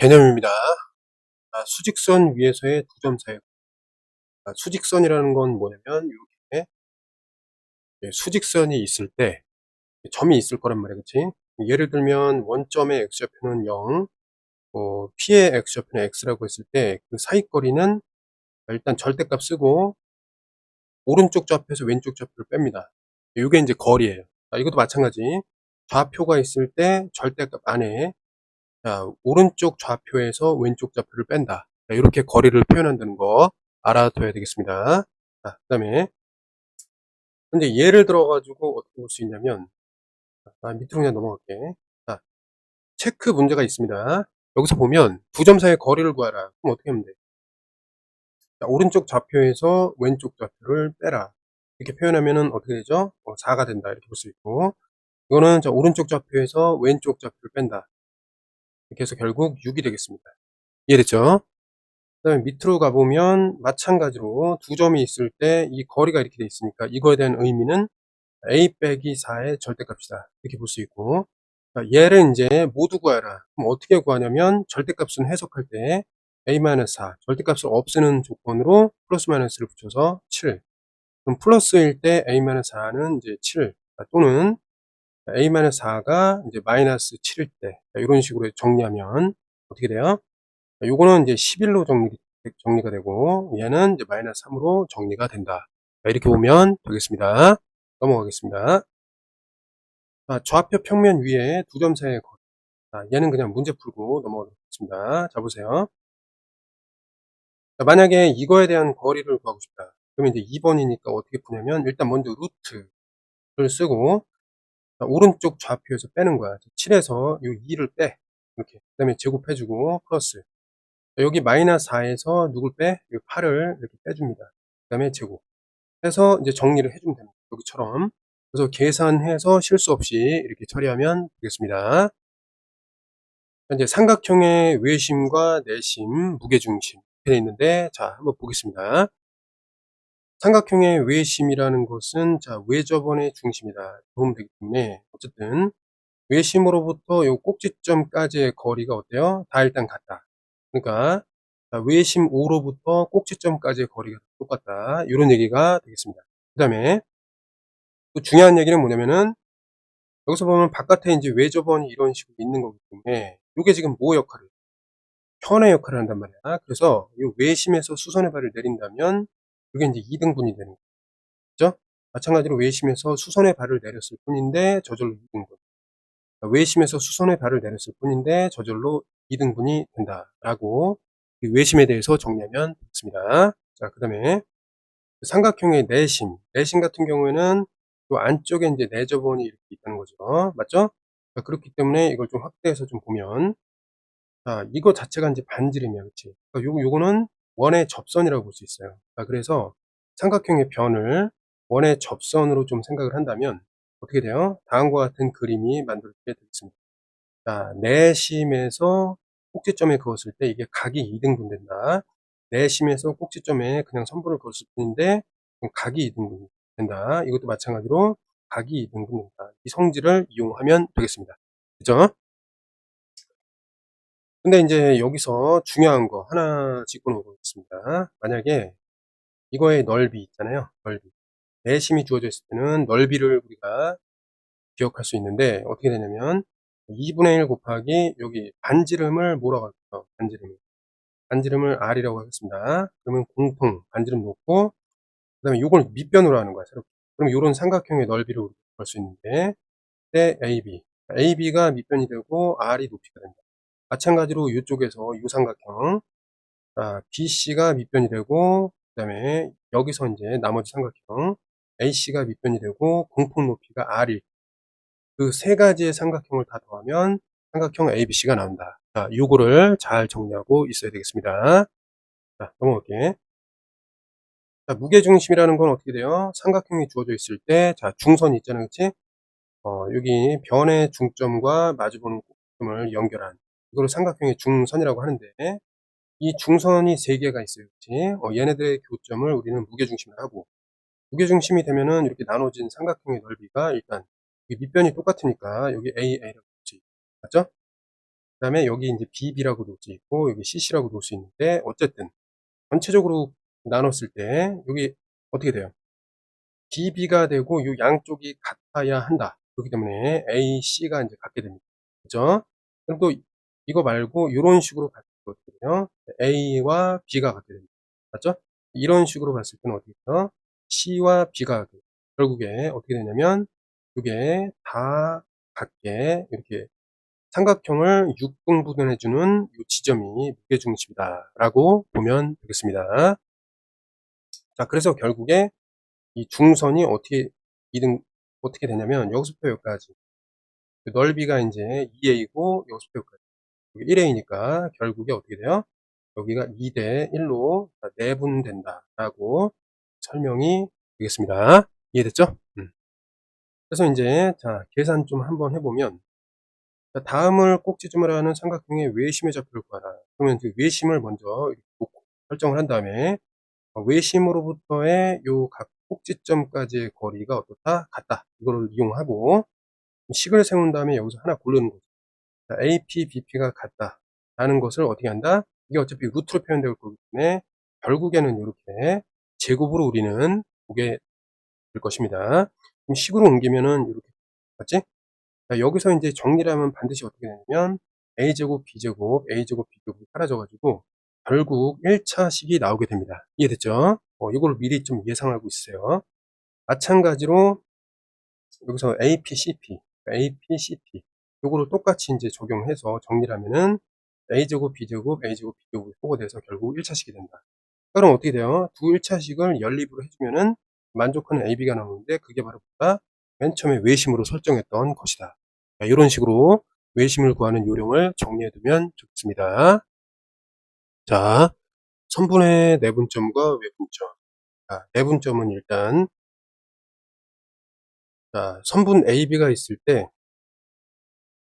개념입니다. 수직선 위에서의 두 점 사이. 수직선이라는 건 뭐냐면 이렇게 수직선이 있을 때 점이 있을 거란 말이야, 그치? 예를 들면 원점의 x좌표는 0, p의 x좌표는 x라고 했을 때 그 사이 거리는 일단 절대값 쓰고 오른쪽 좌표에서 왼쪽 좌표를 뺍니다. 이게 이제 거리예요. 이것도 마찬가지. 좌표가 있을 때 절대값 안에 오른쪽 좌표에서 왼쪽 좌표를 뺀다. 이렇게 거리를 표현한다는 거 알아둬야 되겠습니다. 그 다음에 근데 예를 들어 가지고 어떻게 볼 수 있냐면 밑으로 그냥 넘어갈게. 자, 체크 문제가 있습니다. 여기서 보면 두 점 사이의 거리를 구하라. 그럼 어떻게 하면 돼? 자, 오른쪽 좌표에서 왼쪽 좌표를 빼라. 이렇게 표현하면은 어떻게 되죠? 4가 된다. 이렇게 볼 수 있고, 이거는 자, 오른쪽 좌표에서 왼쪽 좌표를 뺀다. 이렇게 해서 결국 6이 되겠습니다. 이해됐죠? 그 다음에 밑으로 가보면 마찬가지로 두 점이 있을 때 이 거리가 이렇게 돼 있으니까 이거에 대한 의미는 a 빼기 4의 절대값이다. 이렇게 볼 수 있고, 얘를 이제 모두 구하라. 그럼 어떻게 구하냐면 절대값은 해석할 때 a-4 절대값을 없애는 조건으로 플러스 마이너스를 붙여서 7. 그럼 플러스일 때 a-4는 이제 7 또는 a-4가 이제 마이너스 7일 때 이런 식으로 정리하면 어떻게 돼요? 요거는 이제 11로 정리가 되고 얘는 이제 마이너스 3으로 정리가 된다. 이렇게 보면 되겠습니다. 넘어가겠습니다. 좌표 평면 위에 두 점 사이의 거리. 얘는 그냥 문제 풀고 넘어가겠습니다. 자, 보세요. 만약에 이거에 대한 거리를 구하고 싶다. 그러면 이제 2번이니까 어떻게 푸냐면 일단 먼저 루트를 쓰고 오른쪽 좌표에서 빼는 거야. 7에서 요 2를 빼. 이렇게. 그 다음에 제곱해주고 플러스. 여기 마이너스 4에서 누굴 빼? 8을 이렇게 빼줍니다. 그 다음에 제곱. 해서 이제 정리를 해주면 됩니다. 여기처럼. 그래서 계산해서 실수 없이 이렇게 처리하면 되겠습니다. 이제 삼각형의 외심과 내심, 무게중심 이렇게 되어 있는데, 자, 한번 보겠습니다. 삼각형의 외심이라는 것은 자, 외접원의 중심이다. 도움 되기 때문에 어쨌든 외심으로부터 요 꼭지점까지의 거리가 어때요? 다 일단 같다. 그러니까 외심 O로부터 꼭지점까지의 거리가 똑같다. 이런 얘기가 되겠습니다. 그 다음에 또 중요한 얘기는 뭐냐면은 여기서 보면 바깥에 이제 외접원이 이런 식으로 있는 거기 때문에 이게 지금 뭐 역할을 해요? 편의 역할을 한단 말이야. 그래서 이 외심에서 수선의 발을 내린다면 이게 이제 2등분이 되는 거죠. 마찬가지로 외심에서 수선의 발을 내렸을 뿐인데 저절로 2등분. 외심에서 수선의 발을 내렸을 뿐인데 저절로 2등분이 된다라고 외심에 대해서 정리하면 되겠습니다. 자, 그 다음에 삼각형의 내심 같은 경우에는 또 안쪽에 이제 내접원이 이렇게 있다는 거죠. 맞죠? 자, 그렇기 때문에 이걸 좀 확대해서 좀 보면, 자, 이거 자체가 이제 반지름이야, 그치? 그러니까 요거는 원의 접선이라고 볼 수 있어요. 자, 그래서 삼각형의 변을 원의 접선으로 좀 생각을 한다면 어떻게 돼요? 다음과 같은 그림이 만들어지게 되겠습니다. 자, 내심에서 꼭지점에 그었을 때 이게 각이 2등분 된다. 내심에서 꼭지점에 그냥 선분을 그었을 뿐인데 각이 2등분 된다. 이것도 마찬가지로 각이 2등분 된다. 이 성질을 이용하면 되겠습니다. 그죠? 근데 이제 여기서 중요한 거 하나 짚고 넘어가겠습니다. 만약에 이거의 넓이 있잖아요. 넓이. 내심이 주어져 있을 때는 넓이를 우리가 기억할 수 있는데 어떻게 되냐면 2분의 1 곱하기 여기 반지름을 뭐라고 할까요? 반지름을 R이라고 하겠습니다. 그러면 공통 반지름 놓고 그 다음에 요걸 밑변으로 하는 거야, 새롭게. 그럼 요런 삼각형의 넓이를 구할 수 있는데 때 AB가 밑변이 되고 R이 높이가 된다. 마찬가지로 이쪽에서 이 삼각형 BC가 밑변이 되고 그 다음에 여기서 이제 나머지 삼각형 AC가 밑변이 되고 공통 높이가 R이 그 세 가지의 삼각형을 다 더하면 삼각형 ABC가 나온다. 자, 요거를 잘 정리하고 있어야 되겠습니다. 자, 넘어갈게. 자, 무게중심이라는 건 어떻게 돼요? 삼각형이 주어져 있을 때, 자, 중선이 있잖아요. 그치? 여기 변의 중점과 마주보는 꼭점을 연결한, 이거를 삼각형의 중선이라고 하는데, 이 중선이 세 개가 있어요. 그치? 얘네들의 교점을 우리는 무게중심을 하고, 무게중심이 되면은 이렇게 나눠진 삼각형의 넓이가 일단, 밑변이 똑같으니까 여기 AA라고 볼수 있죠. 맞죠? 그다음에 여기 이제 BB라고 놓을 수 있고 여기 CC라고 놓을 수 있는데 어쨌든 전체적으로 나눴을 때 여기 어떻게 돼요? BB가 되고 요 양쪽이 같아야 한다. 그렇기 때문에 AC가 이제 같게 됩니다. 그죠? 그럼 또 이거 말고 요런 식으로 봤을 때 어떻게 돼요? A와 B가 같게 됩니다. 맞죠? 이런 식으로 봤을 때는 어떻게 돼요? C와 B가 같게 돼요. 결국에 어떻게 되냐면 요게 다 같게 이렇게 삼각형을 육등분해주는 요 지점이 무게중심이다 라고 보면 되겠습니다. 자, 그래서 결국에 이 중선이 어떻게 되냐면 여기서부터 여기까지 넓이가 이제 2a고 여기서부터 여기까지 1a니까 결국에 어떻게 돼요? 여기가 2대 1로 내분된다라고 설명이 되겠습니다. 이해됐죠? 그래서 이제 자 계산 좀 한번 해보면 자, 다음을 꼭지점으로 하는 삼각형의 외심의 좌표를 구하라. 그러면 그 외심을 먼저 이렇게 놓고 설정을 한 다음에 외심으로부터의 요 각 꼭지점까지의 거리가 어떻다? 같다. 이거를 이용하고 식을 세운 다음에 여기서 하나 고르는 거죠. 자, AP, BP가 같다. 라는 것을 어떻게 한다? 이게 어차피 루트로 표현될 거기 때문에 결국에는 이렇게 제곱으로 우리는 보게 될 것입니다. 그럼 식으로 옮기면은 이렇게 맞지? 자, 여기서 이제 정리를 하면 반드시 어떻게 되냐면 A제곱, B제곱, A제곱, B제곱이 사라져가지고 결국 1차식이 나오게 됩니다. 이해됐죠? 이걸 미리 좀 예상하고 있어요. 마찬가지로 여기서 APCP, APCP 요거를 똑같이 이제 적용해서 정리를 하면은 A제곱, B제곱, A제곱, B제곱이 소거돼서 결국 1차식이 된다. 그럼 어떻게 돼요? 두 1차식을 연립으로 해주면은 만족하는 AB가 나오는데 그게 바로 뭐다? 맨 처음에 외심으로 설정했던 것이다. 자, 이런 식으로 외심을 구하는 요령을 정리해두면 좋겠습니다. 자, 선분의 내분점과 외분점. 자, 내분점은 일단 자, 선분 AB가 있을 때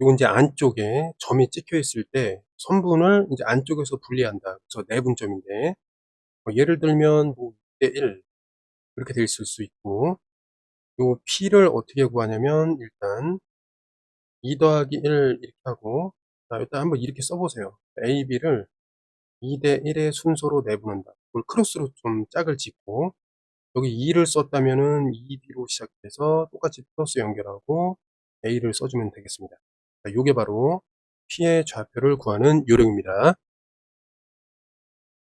요건 이제 안쪽에 점이 찍혀 있을 때 선분을 이제 안쪽에서 분리한다. 그래서 내분점인데 예를 들면 뭐 2대1 이렇게 돼 있을 수 있고 요 P를 어떻게 구하냐면 일단 2 더하기 1 이렇게 하고 자, 일단 한번 이렇게 써보세요. AB를 2대 1의 순서로 내분한다. 그걸 크로스로 좀 짝을 짓고 여기 2를 썼다면은 2B로 시작해서 똑같이 플러스 연결하고 A를 써주면 되겠습니다. 자, 요게 바로 P의 좌표를 구하는 요령입니다.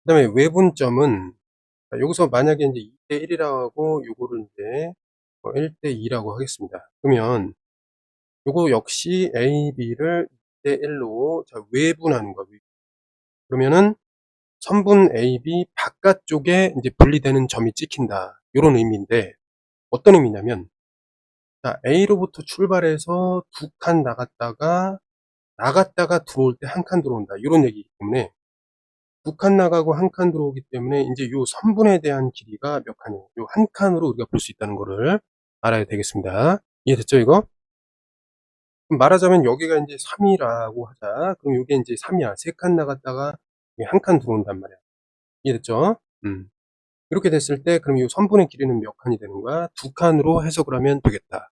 그 다음에 외분점은 자, 여기서 만약에 이제 2대 1이라고 요거를 이제 1대 2라고 하겠습니다. 그러면 요거 역시 A, B를 2대 1로 외분하는 거예요. 그러면은 선분 AB 바깥쪽에 이제 분리되는 점이 찍힌다. 요런 의미인데 어떤 의미냐면 자, A로부터 출발해서 2칸 나갔다가 들어올 때 1칸 들어온다. 요런 얘기이기 때문에 2칸 나가고 1칸 들어오기 때문에 이제 요 선분에 대한 길이가 몇 칸이에요? 요 1칸으로 우리가 볼 수 있다는 거를 알아야 되겠습니다. 이해됐죠, 이거? 그럼 말하자면 여기가 이제 3이라고 하자. 그럼 요게 이제 3이야. 3칸 나갔다가 1칸 들어온단 말이야. 이해됐죠? 이렇게 됐을 때 그럼 이 선분의 길이는 몇 칸이 되는 거야? 2칸으로 해석을 하면 되겠다.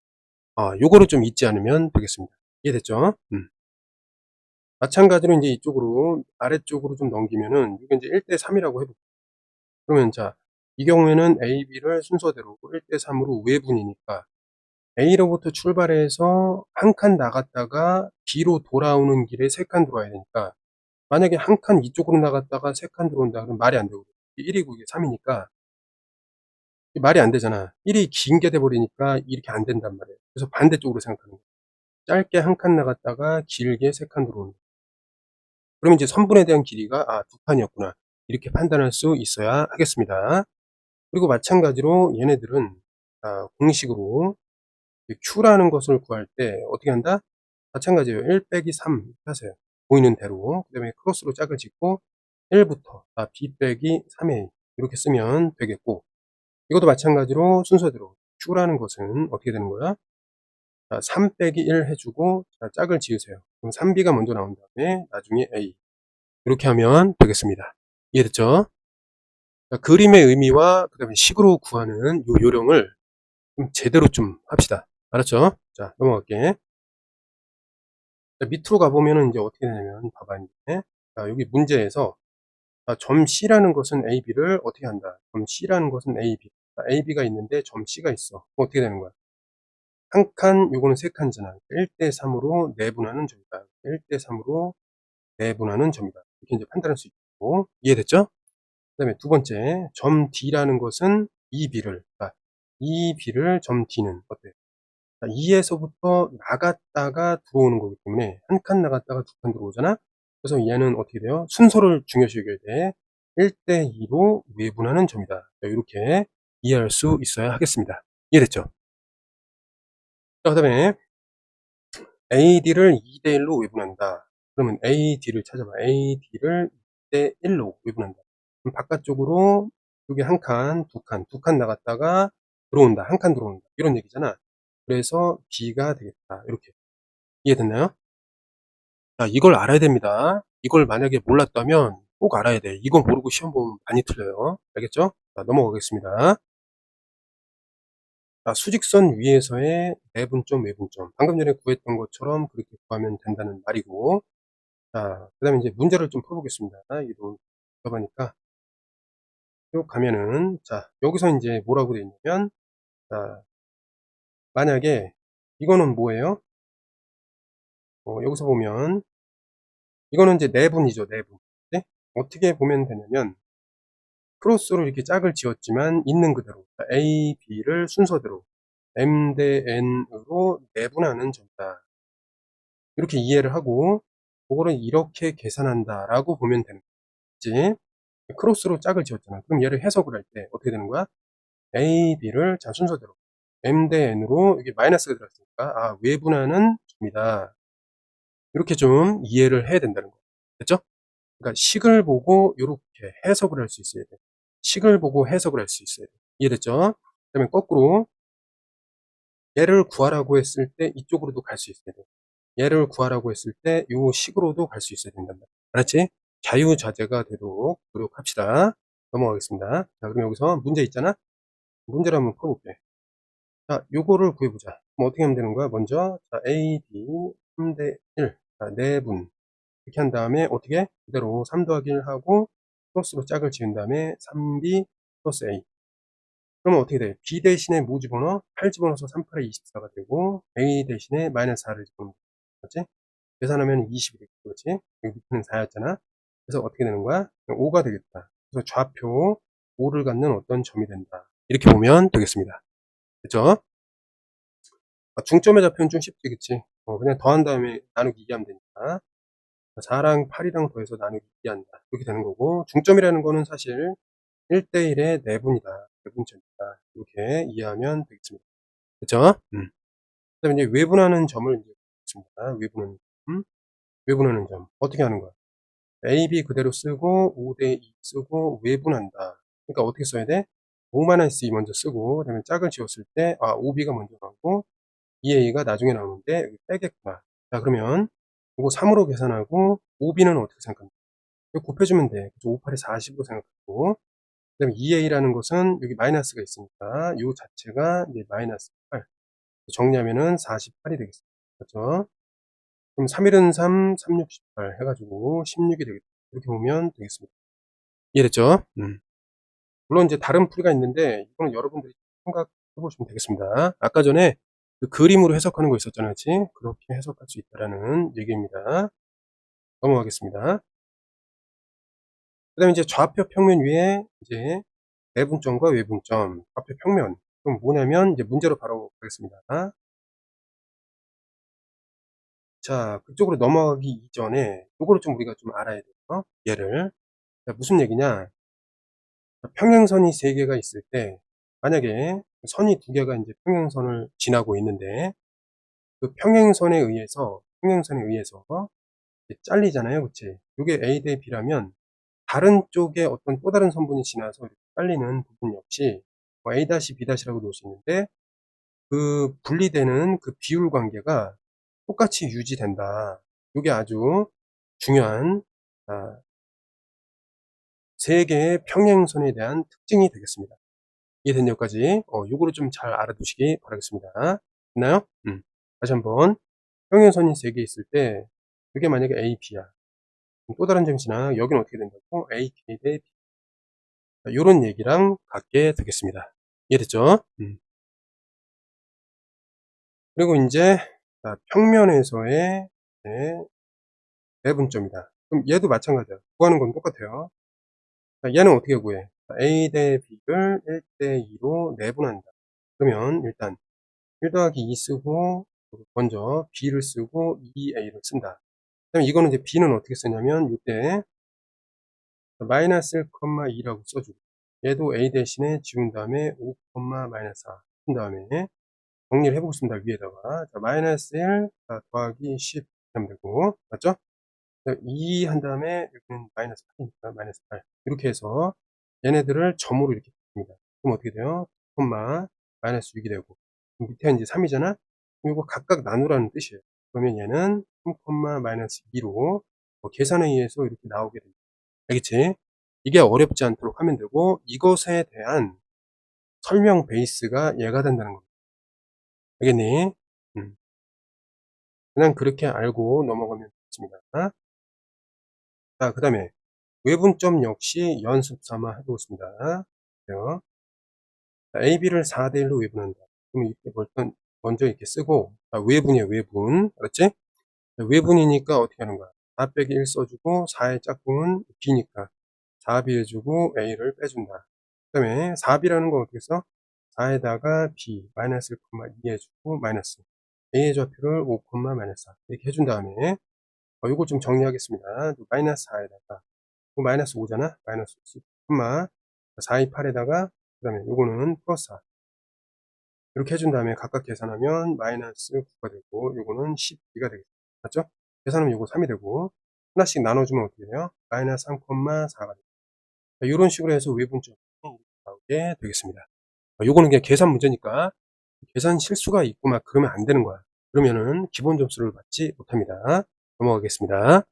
요거를 좀 잊지 않으면 되겠습니다. 이해됐죠? 마찬가지로 이제 이쪽으로 아래쪽으로 좀 넘기면은 이게 이제 1대 3이라고 해볼게요. 그러면 자, 이 경우에는 A, B를 순서대로 1대 3으로 외분이니까 A로부터 출발해서 1칸 나갔다가 B로 돌아오는 길에 3칸 들어와야 되니까 만약에 1칸 이쪽으로 나갔다가 3칸 들어온다 그러면 말이 안 되고 1이고 이게 3이니까 말이 안 되잖아. 1이 긴 게 돼 버리니까 이렇게 안 된단 말이에요. 그래서 반대쪽으로 생각하는 거예요. 짧게 1칸 나갔다가 길게 3칸 들어오는 거예요. 그러면 이제 선분에 대한 길이가 2칸이었구나. 이렇게 판단할 수 있어야 하겠습니다. 그리고 마찬가지로 얘네들은 공식으로 Q라는 것을 구할 때 어떻게 한다? 마찬가지예요. 1 빼기 3 이렇게 하세요. 보이는 대로. 그 다음에 크로스로 짝을 짓고 1부터 B 빼기 3A 이렇게 쓰면 되겠고 이것도 마찬가지로 순서대로 Q라는 것은 어떻게 되는 거야? 3 빼기 1 해주고 짝을 지으세요. 그럼 3B가 먼저 나온 다음에 나중에 A 이렇게 하면 되겠습니다. 이해됐죠? 그림의 의미와 그 다음에 식으로 구하는 요 요령을 좀 제대로 좀 합시다. 알았죠? 자, 넘어갈게. 자, 밑으로 가보면은 이제 어떻게 되냐면, 봐봐, 이제. 자, 여기 문제에서, 자, 점 C라는 것은 AB를 어떻게 한다? 점 C라는 것은 AB. 자, AB가 있는데 점 C가 있어. 그럼 어떻게 되는 거야? 한 칸, 요거는 세 칸이잖아. 1대 3으로 내분하는 점이다. 1대 3으로 내분하는 점이다. 이렇게 이제 판단할 수 있고, 이해됐죠? 그 다음에 두 번째, 점 D라는 것은 EB를, 자, EB를 점 D는 어때? 2에서부터 나갔다가 들어오는 거기 때문에 한 칸 나갔다가 두 칸 들어오잖아. 그래서 얘는 어떻게 돼요? 순서를 중요시 여겨야 돼. 1대 2로 외분하는 점이다. 이렇게 이해할 수 있어야 하겠습니다. 이해됐죠? 자, 그다음에 AD를 2대 1로 외분한다. 그러면 AD를 찾아봐. AD를 2대 1로 외분한다. 그럼 바깥쪽으로 여기 한 칸, 두 칸 나갔다가 들어온다. 한 칸 들어온다. 이런 얘기잖아. 그래서 B가 되겠다. 이렇게. 이해됐나요? 자, 이걸 알아야 됩니다. 이걸 만약에 몰랐다면 꼭 알아야 돼. 이거 모르고 시험 보면 많이 틀려요. 알겠죠? 자, 넘어가겠습니다. 자, 수직선 위에서의 내분점, 외분점. 방금 전에 구했던 것처럼 그렇게 구하면 된다는 말이고. 자, 그 다음에 이제 문제를 좀 풀어보겠습니다. 이거 들어가니까 쭉 가면은, 자, 여기서 이제 뭐라고 되어 있냐면, 자, 만약에 이거는 뭐예요? 여기서 보면, 이거는 이제 내분이죠, 내분. 네? 어떻게 보면 되냐면, 크로스로 이렇게 짝을 지었지만 있는 그대로 A, B를 순서대로 M 대 N으로 내분하는 점이다. 이렇게 이해를 하고 그거를 이렇게 계산한다 라고 보면 되는 거지. 크로스로 짝을 지었잖아. 그럼 얘를 해석을 할 때 어떻게 되는 거야? A, B를 자 순서대로 M 대 N으로 여기 마이너스가 들어갔으니까 아 외분하는 점이다. 이렇게 좀 이해를 해야 된다는 거. 됐죠? 그러니까 식을 보고 이렇게 해석을 할 수 있어야 돼. 식을 보고 해석을 할 수 있어야 돼. 이해됐죠? 그 다음에 거꾸로 얘를 구하라고 했을 때 이쪽으로도 갈 수 있어야 돼. 얘를 구하라고 했을 때 요 식으로도 갈 수 있어야 된단다. 알았지? 자유자재가 되도록 노력합시다. 넘어가겠습니다. 자, 그럼 여기서 문제 있잖아? 문제를 한번 풀어볼게. 자, 요거를 구해보자. 그럼 어떻게 하면 되는 거야? 먼저, 자, A, B, 3대 1. 자, 내분. 이렇게 한 다음에 어떻게? 그대로 3 더하기 1 하고, 플러스로 짝을 지은 다음에 3B 플러스 A. 그러면 어떻게 돼? B 대신에 뭐 집어넣어? 8 집어넣어서 3, 8에 24가 되고, A 대신에 마이너스 4를 집어넣는 거지? 계산하면 20이 되겠지, 그렇지? 여기 밑에는 4였잖아. 그래서 어떻게 되는 거야? 5가 되겠다. 그래서 좌표 5를 갖는 어떤 점이 된다. 이렇게 보면 되겠습니다. 그죠? 중점의 좌표는 좀 쉽지, 그치? 그냥 더한 다음에 나누기 2 하면 되니까. 4랑 8이랑 더해서 나누기 2 한다. 이렇게 되는 거고, 중점이라는 거는 사실 1대1의 내분이다. 내분점이다. 이렇게 이해하면 되겠습니다. 그쵸? 그 다음에 이제 외분하는 점을 이제 보겠습니다. 외분하는 점. 외분하는 점. 어떻게 하는 거야? A, B 그대로 쓰고, 5대 2 쓰고, 외분한다. 그러니까 어떻게 써야 돼? 5-2 먼저 쓰고, 그 다음에 짝을 지웠을 때, 5B가 먼저 나오고, 2A가 나중에 나오는데, 여기 빼겠구나. 자, 그러면, 이거 3으로 계산하고, 5B는 어떻게 생각합니까? 이거 곱해주면 돼. 5, 8에 40으로 생각하고, 그 다음에 2A라는 것은 여기 마이너스가 있으니까, 요 자체가 이제 마이너스 8. 정리하면은 48이 되겠습니다. 그렇죠? 그럼 3일은 3, 3, 6, 18 해가지고 16이 되겠다. 이렇게 보면 되겠습니다. 이해됐죠? 물론 이제 다른 풀이가 있는데, 이거는 여러분들이 생각해 보시면 되겠습니다. 아까 전에 그 그림으로 해석하는 거 있었잖아요. 그치? 그렇게 해석할 수 있다라는 얘기입니다. 넘어가겠습니다. 그 다음에 이제 좌표 평면 위에 이제 내분점과 외분점, 좌표 평면. 그럼 뭐냐면 이제 문제로 바로 가겠습니다. 자, 그쪽으로 넘어가기 이전에 요거를 좀 우리가 좀 알아야 돼요. 얘를. 자, 무슨 얘기냐? 평행선이 3개가 있을 때 만약에 선이 2개가 이제 평행선을 지나고 있는데 그 평행선에 의해서 이제 잘리잖아요. 그치? 요게 A 대 B라면 다른 쪽에 어떤 또 다른 선분이 지나서 이렇게 잘리는 부분 역시 뭐 A-B-라고 놓을 수 있는데 그 분리되는 그 비율 관계가 똑같이 유지된다. 요게 아주 중요한 아, 3개의 평행선에 대한 특징이 되겠습니다. 이해된 여기까지 요거를 좀 잘 알아두시기 바라겠습니다. 됐나요? 다시 한번 평행선이 3개 있을 때 그게 만약에 A, B야. 또 다른 점이지나 여기는 어떻게 된다고? A, K 대 B. 요런 얘기랑 같게 되겠습니다. 이해됐죠? 그리고 인제 평면에서의 네, 내분점이다. 그럼 얘도 마찬가지야. 구하는 건 똑같아요. 얘는 어떻게 구해? A 대 B를 1 대 2로 내분한다. 그러면 일단 1 더하기 2 쓰고 먼저 B를 쓰고 2A를 쓴다. 그다음에 이거는 이제 B는 어떻게 쓰냐면 요때 마이너스 1, 2라고 써주고 얘도 A 대신에 지운 다음에 5, 마이너스 4 쓴 다음에 정리를 해보겠습니다. 위에다가 마이너스 1 더하기 10 하면 되고 맞죠? 2 한 다음에 여기는 마이너스 8이니까 마이너스 8 이렇게 해서 얘네들을 점으로 이렇게 바꿉니다. 그럼 어떻게 돼요? 마이너스 6이 되고 밑에 이제 3이잖아? 이거 각각 나누라는 뜻이에요. 그러면 얘는 3, 마이너스 2로 계산에 의해서 이렇게 나오게 됩니다. 알겠지? 이게 어렵지 않도록 하면 되고 이것에 대한 설명 베이스가 얘가 된다는 겁니다. 알겠니? 그냥 그렇게 알고 넘어가면 되겠습니다. 자, 그 다음에 외분점 역시 연습 삼아 해보겠습니다. AB를 4 대 1로 외분한다. 그럼 이렇게 먼저 이렇게 쓰고 외분이에요. 외분. 알았지? 외분이니까 어떻게 하는 거야? 4 빼기 1 써주고 4의 짝꿍은 B니까 4B 해주고 A를 빼준다. 그 다음에 4B라는 건 어떻게 써? 4에다가 B 마이너스 1,2 해주고 마이너스 A의 좌표를 5, 마이너스 4 이렇게 해준 다음에 요걸 좀 정리하겠습니다. 마이너스 4에다가 마이너스 5잖아? 마이너스 5, 4, 2, 8에다가 그 다음에 요거는 플러스 4 이렇게 해준 다음에 각각 계산하면 마이너스 9가 되고 요거는 12가 되겠죠. 맞죠? 계산하면 요거 3이 되고 하나씩 나눠주면 어떻게 돼요? 마이너스 3, 4가 돼요. 이런 식으로 해서 외분점이 나오게 되겠습니다. 요거는 그냥 계산 문제니까 계산 실수가 있고 막 그러면 안 되는 거야. 그러면은 기본 점수를 받지 못합니다. 넘어가겠습니다.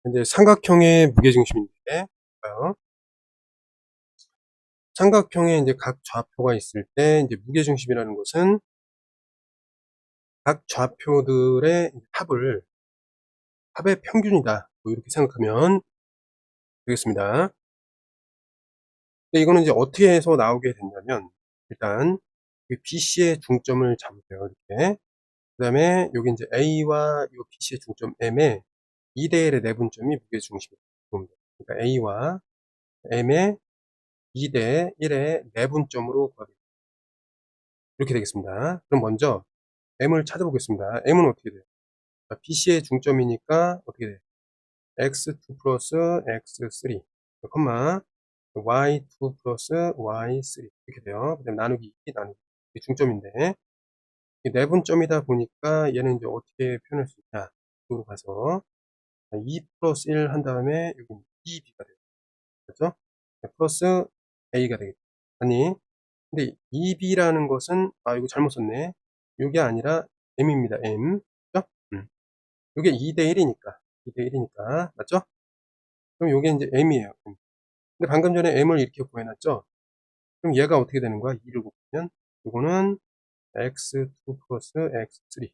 이제 삼각형의 무게중심인데 삼각형에 이제 각 좌표가 있을 때 이제 무게중심이라는 것은 각 좌표들의 합의 평균이다. 뭐 이렇게 생각하면 되겠습니다. 근데 이거는 이제 어떻게 해서 나오게 됐냐면 일단 BC의 중점을 잡으세요. 이렇게. 그 다음에 여기 이제 A와 요 BC의 중점 M의 2대 1의 내분점이 무게중심이다. 그러니까 A와 M의 2대 1의 내분점으로 구하겠습니다. 이렇게 되겠습니다. 그럼 먼저 M을 찾아보겠습니다. M은 어떻게 돼요? BC의 중점이니까 어떻게 돼요? x2 플러스 x3, y2 플러스 y3 이렇게 돼요. 그 다음에 나누기 2, 나누기 이게 중점인데 내분점이다 보니까 얘는 이제 어떻게 표현할 수 있냐? 이쪽으로 가서 2 플러스 1 한 다음에 여기 2b가 돼요. 그렇죠? 플러스 a가 되겠죠. 아니, 근데 2b라는 것은 이거 잘못 썼네. 이게 아니라 m입니다. m. 그죠? 이게 2대 1이니까 2대 1이니까 맞죠? 그럼 이게 이제 m이에요. 근데 방금 전에 m을 이렇게 구해놨죠? 그럼 얘가 어떻게 되는 거야? 2를 곱하면 이거는 x2 플러스 x3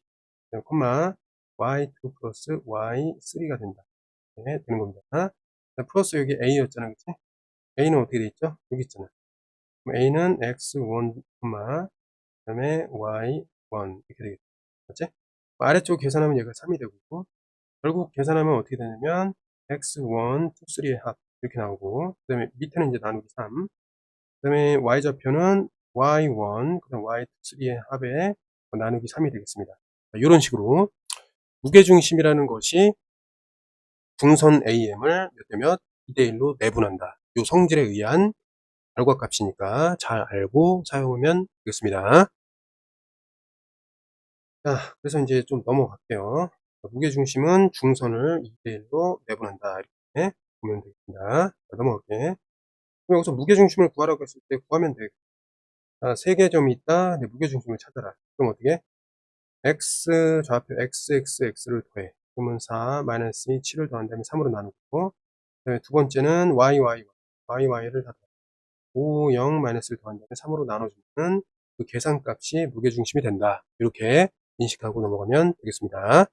y2 플러스 y3가 된다. 네, 되는 겁니다. 플러스 여기 a였잖아. 그치? a는 어떻게 돼 있죠? 여기 있잖아. 그럼 a는 x1, 그 다음에 y1 이렇게 되겠죠. 맞지? 아래쪽 계산하면 얘가 3이 되고 결국 계산하면 어떻게 되냐면 x1, 2, 3의 합 이렇게 나오고 그 다음에 밑에는 이제 나누기 3 그 다음에 y좌표는 y1 그 다음 y2, 3의 합에 나누기 3이 되겠습니다. 이런 식으로 무게중심이라는 것이 중선 AM을 몇 대 몇 2대 1로 내분한다. 이 성질에 의한 결과값이니까 잘 알고 사용하면 되겠습니다. 자, 그래서 이제 좀 넘어갈게요. 무게중심은 중선을 2대 1로 내분한다. 이렇게 보면 되겠습니다. 자, 넘어갈게. 그럼 여기서 무게중심을 구하라고 했을 때 구하면 돼. 세 개의 점이 있다. 근데 무게중심을 찾아라. 그럼 어떻게? x 좌표 xxx를 더해. 그러면 4 마이너스 2 7을 더한 다음에 3으로 나누고 그다음에 두 번째는 y를 다 5 0 마이너스를 더한 다음에 3으로 나눠주면 그 계산값이 무게중심이 된다. 이렇게 인식하고 넘어가면 되겠습니다.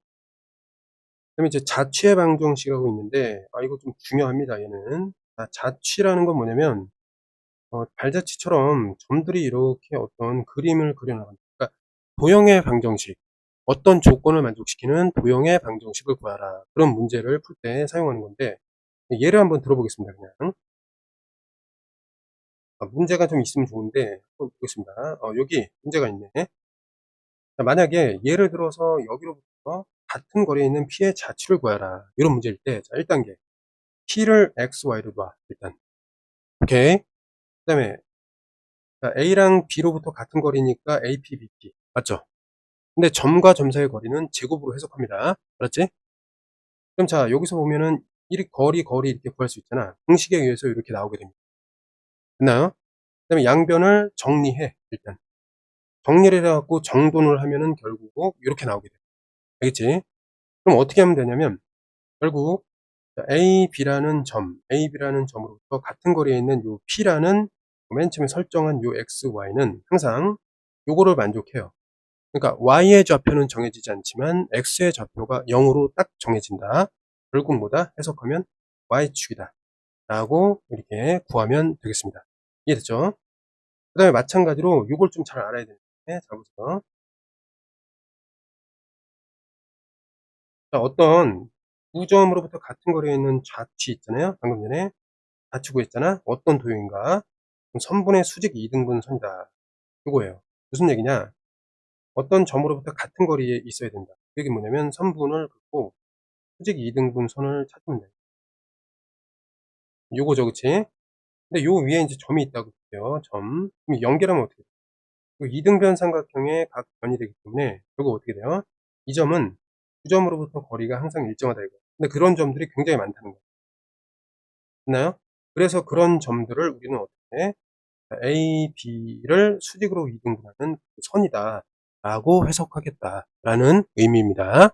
그다음에 이제 자취의 방정식이라고 있는데 이거 좀 중요합니다 얘는. 자취라는 건 뭐냐면 발자취처럼 점들이 이렇게 어떤 그림을 그려 나간다. 그러니까 도형의 방정식, 어떤 조건을 만족시키는 도형의 방정식을 구하라. 그런 문제를 풀 때 사용하는 건데 예를 한번 들어보겠습니다. 그냥 문제가 좀 있으면 좋은데 한번 보겠습니다. 여기 문제가 있네. 자, 만약에 예를 들어서 여기로부터 같은 거리에 있는 P의 자취를 구하라. 이런 문제일 때, 자, 1단계. P를 X, Y로 놔. 일단. 오케이. 그 다음에, A랑 B로부터 같은 거리니까 AP, BP. 맞죠? 근데 점과 점 사이의 거리는 제곱으로 해석합니다. 알았지? 그럼 자, 여기서 보면은, 이 거리 이렇게 구할 수 있잖아. 공식에 의해서 이렇게 나오게 됩니다. 됐나요? 그 다음에 양변을 정리해. 일단. 정리를 해갖고 정돈을 하면은 결국 이렇게 나오게 돼. 알겠지? 그럼 어떻게 하면 되냐면, 결국 A, B라는 점, A, B라는 점으로부터 같은 거리에 있는 요 P라는 맨 처음에 설정한 요 X, Y는 항상 요거를 만족해요. 그러니까 Y의 좌표는 정해지지 않지만 X의 좌표가 0으로 딱 정해진다. 결국 뭐다? 해석하면 Y축이다. 라고 이렇게 구하면 되겠습니다. 이해됐죠? 그 다음에 마찬가지로 요걸 좀 잘 알아야 되는데, 자, 보세요. 자, 어떤 구점으로부터 같은 거리에 있는 좌취 있잖아요. 방금 전에. 좌측 구했잖아. 어떤 도형인가? 선분의 수직 이등분 선이다. 이거예요. 무슨 얘기냐? 어떤 점으로부터 같은 거리에 있어야 된다. 이게 뭐냐면 선분을 긋고 수직 이등분 선을 찾으면 돼. 요거죠, 그치? 근데 요 위에 이제 점이 있다고 볼게요. 점. 그럼 연결하면 어떻게 돼? 이등변 삼각형의 각 변이 되기 때문에 결국 어떻게 돼요? 이 점은 두 점으로부터 거리가 항상 일정하다 이거. 근데 그런 점들이 굉장히 많다는 거예요. 됐나요? 그래서 그런 점들을 우리는 어떻게 해? A, B를 수직으로 이등분하는 선이다 라고 해석하겠다라는 의미입니다.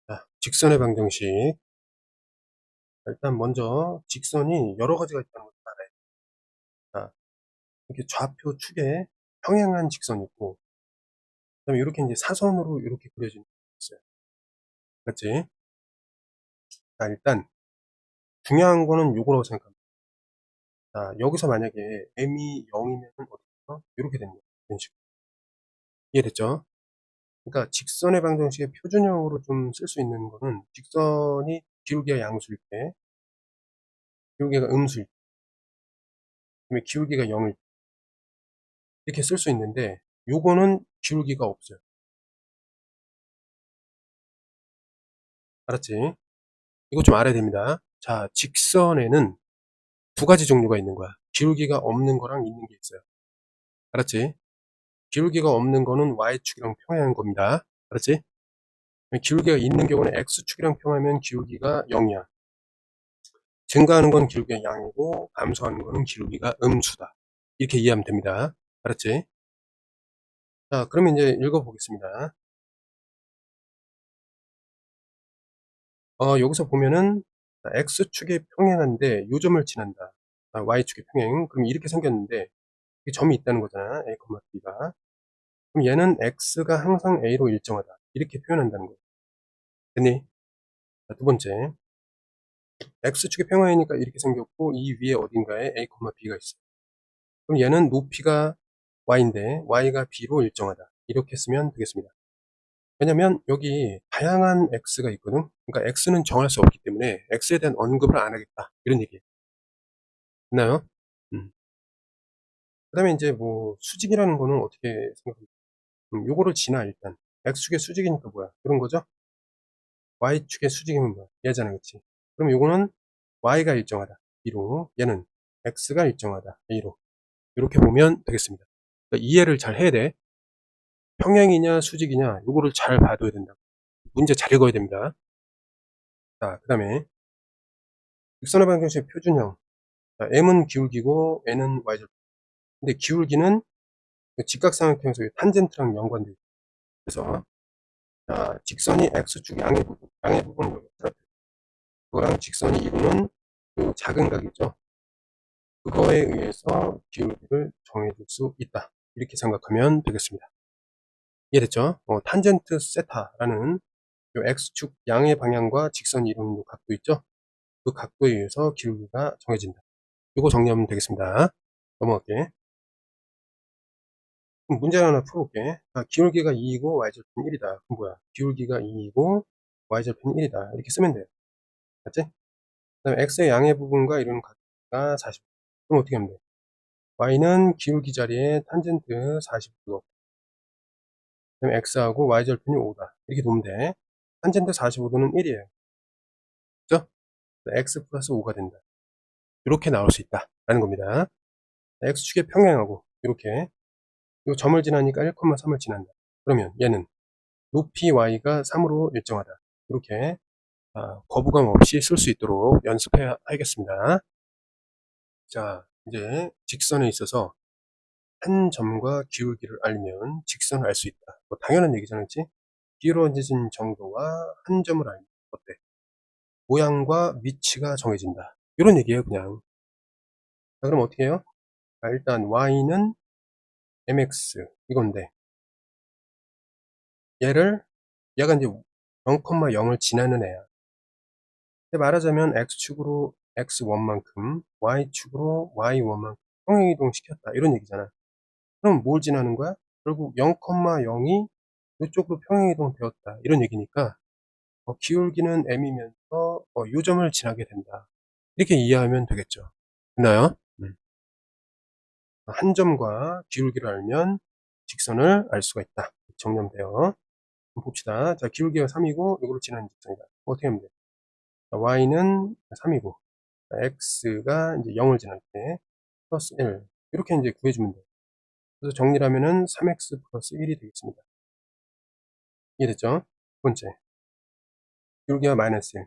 자, 직선의 방정식. 일단 먼저 직선이 여러 가지가 있다는 것을 알아야 돼요. 자, 이렇게 좌표 축에 평행한 직선이 있고, 그 다음에 이렇게 이제 사선으로 이렇게 그려지는 게 있어요. 맞지? 자, 일단 중요한 거는 요거라고 생각합니다. 자, 여기서 만약에 m이 0이면 어떻게 돼요? 이렇게 되는 거예요. 이런 식으로. 이해됐죠? 그러니까 직선의 방정식의 표준형으로 좀 쓸 수 있는 거는 직선이 기울기가 양수일 때, 기울기가 음수일 때, 그다음에 기울기가 0일 때 이렇게 쓸 수 있는데 요거는 기울기가 없어요. 알았지? 이거 좀 알아야 됩니다. 자, 직선에는 두 가지 종류가 있는 거야. 기울기가 없는 거랑 있는 게 있어요. 알았지? 기울기가 없는 거는 y축이랑 평행한 겁니다. 알았지? 기울기가 있는 경우는 x축이랑 평행하면 기울기가 0이야. 증가하는 건 기울기가 양이고 감소하는 거는 기울기가 음수다. 이렇게 이해하면 됩니다. 알았지? 자, 그러면 이제 읽어보겠습니다. 여기서 보면은 x축이 평행한데 요점을 지난다. y축이 평행. 그럼 이렇게 생겼는데 이 점이 있다는 거잖아. a, b가. 그럼 얘는 x가 항상 a로 일정하다. 이렇게 표현한다는 거예요. 됐니? 자, 두 번째. x축이 평행이니까 이렇게 생겼고 이 위에 어딘가에 a, b가 있어. 그럼 얘는 높이가 y인데 y가 b로 일정하다. 이렇게 쓰면 되겠습니다. 왜냐면 여기 다양한 x가 있거든. 그러니까 x는 정할 수 없기 때문에 x에 대한 언급을 안 하겠다. 이런 얘기예요. 됐나요? 그 다음에 이제 뭐 수직이라는 거는 어떻게 생각합니까? 요거를 지나 일단. x축의 수직이니까 뭐야? 그런 거죠? y축의 수직이면 뭐야? 얘잖아, 그치? 그럼 요거는 y가 일정하다. B로. 얘는 x가 일정하다. A로. 이렇게 보면 되겠습니다. 그러니까 이해를 잘 해야 돼. 평행이냐 수직이냐 요거를 잘 봐둬야 된다. 문제 잘 읽어야 됩니다. 자, 그 다음에 직선의 방정식의 표준형. 자, m은 기울기고 n은 y절. 근데 기울기는 직각삼각형에서 탄젠트랑 연관돼 있어요. 그래서 자, 직선이 x축 양의 부분을 여기 그거랑 직선이 이루는 그 작은 각이죠. 그거에 의해서 기울기를 정해줄 수 있다. 이렇게 생각하면 되겠습니다. 이해됐죠? 탄젠트 세타라는 요 x축 양의 방향과 직선이 이루는 각도 있죠? 그 각도에 의해서 기울기가 정해진다. 요거 정리하면 되겠습니다. 넘어갈게. 그럼 문제 하나 풀어볼게. 기울기가 2이고 y절편 1이다. 그럼 뭐야? 기울기가 2이고 y절편 1이다. 이렇게 쓰면 돼요. 맞지? 그다음에 x의 양의 부분과 이루는 각도가 40. 그럼 어떻게 하면 돼? y는 기울기 자리에 탄젠트 45도. 그다음에 x하고 y절편이 5다. 이렇게 놓으면 돼. 탄젠트 45도는 1이에요. 그죠? x 플러스 5가 된다. 이렇게 나올 수 있다. 라는 겁니다. x축의 평행하고 이렇게 이 점을 지나니까 1,3을 지난다. 그러면 얘는 높이 y가 3으로 일정하다. 이렇게 거부감 없이 쓸 수 있도록 연습해야겠습니다. 자, 이제 직선에 있어서 한 점과 기울기를 알면 직선을 알 수 있다. 뭐 당연한 얘기잖아, 그치? 기울어진 정도와 한 점을 알면 어때? 모양과 위치가 정해진다. 이런 얘기예요, 그냥. 자, 그럼 어떻게 해요? 일단 y는 mx 이건데 얘가 이제 0,0을 지나는 애야. 근데 말하자면 x축으로 x1만큼 y축으로 y1만큼 평행이동 시켰다. 이런 얘기잖아. 그럼 뭘 지나는 거야? 결국 0,0이 이쪽으로 평행이동 되었다. 이런 얘기니까 기울기는 m이면서 요 점을 지나게 된다. 이렇게 이해하면 되겠죠. 됐나요? 한 점과 기울기를 알면 직선을 알 수가 있다. 정리하면 돼요. 봅시다. 자, 기울기가 3이고 이걸로 지나는 직선이다. 어떻게 하면 돼? y는 3이고 x가 이제 0을 지날 때 플러스 1 이렇게 이제 구해주면 돼요. 그래서 정리를 하면은 3x 플러스 1이 되겠습니다. 이해됐죠? 두 번째, 기울기가 마이너스 1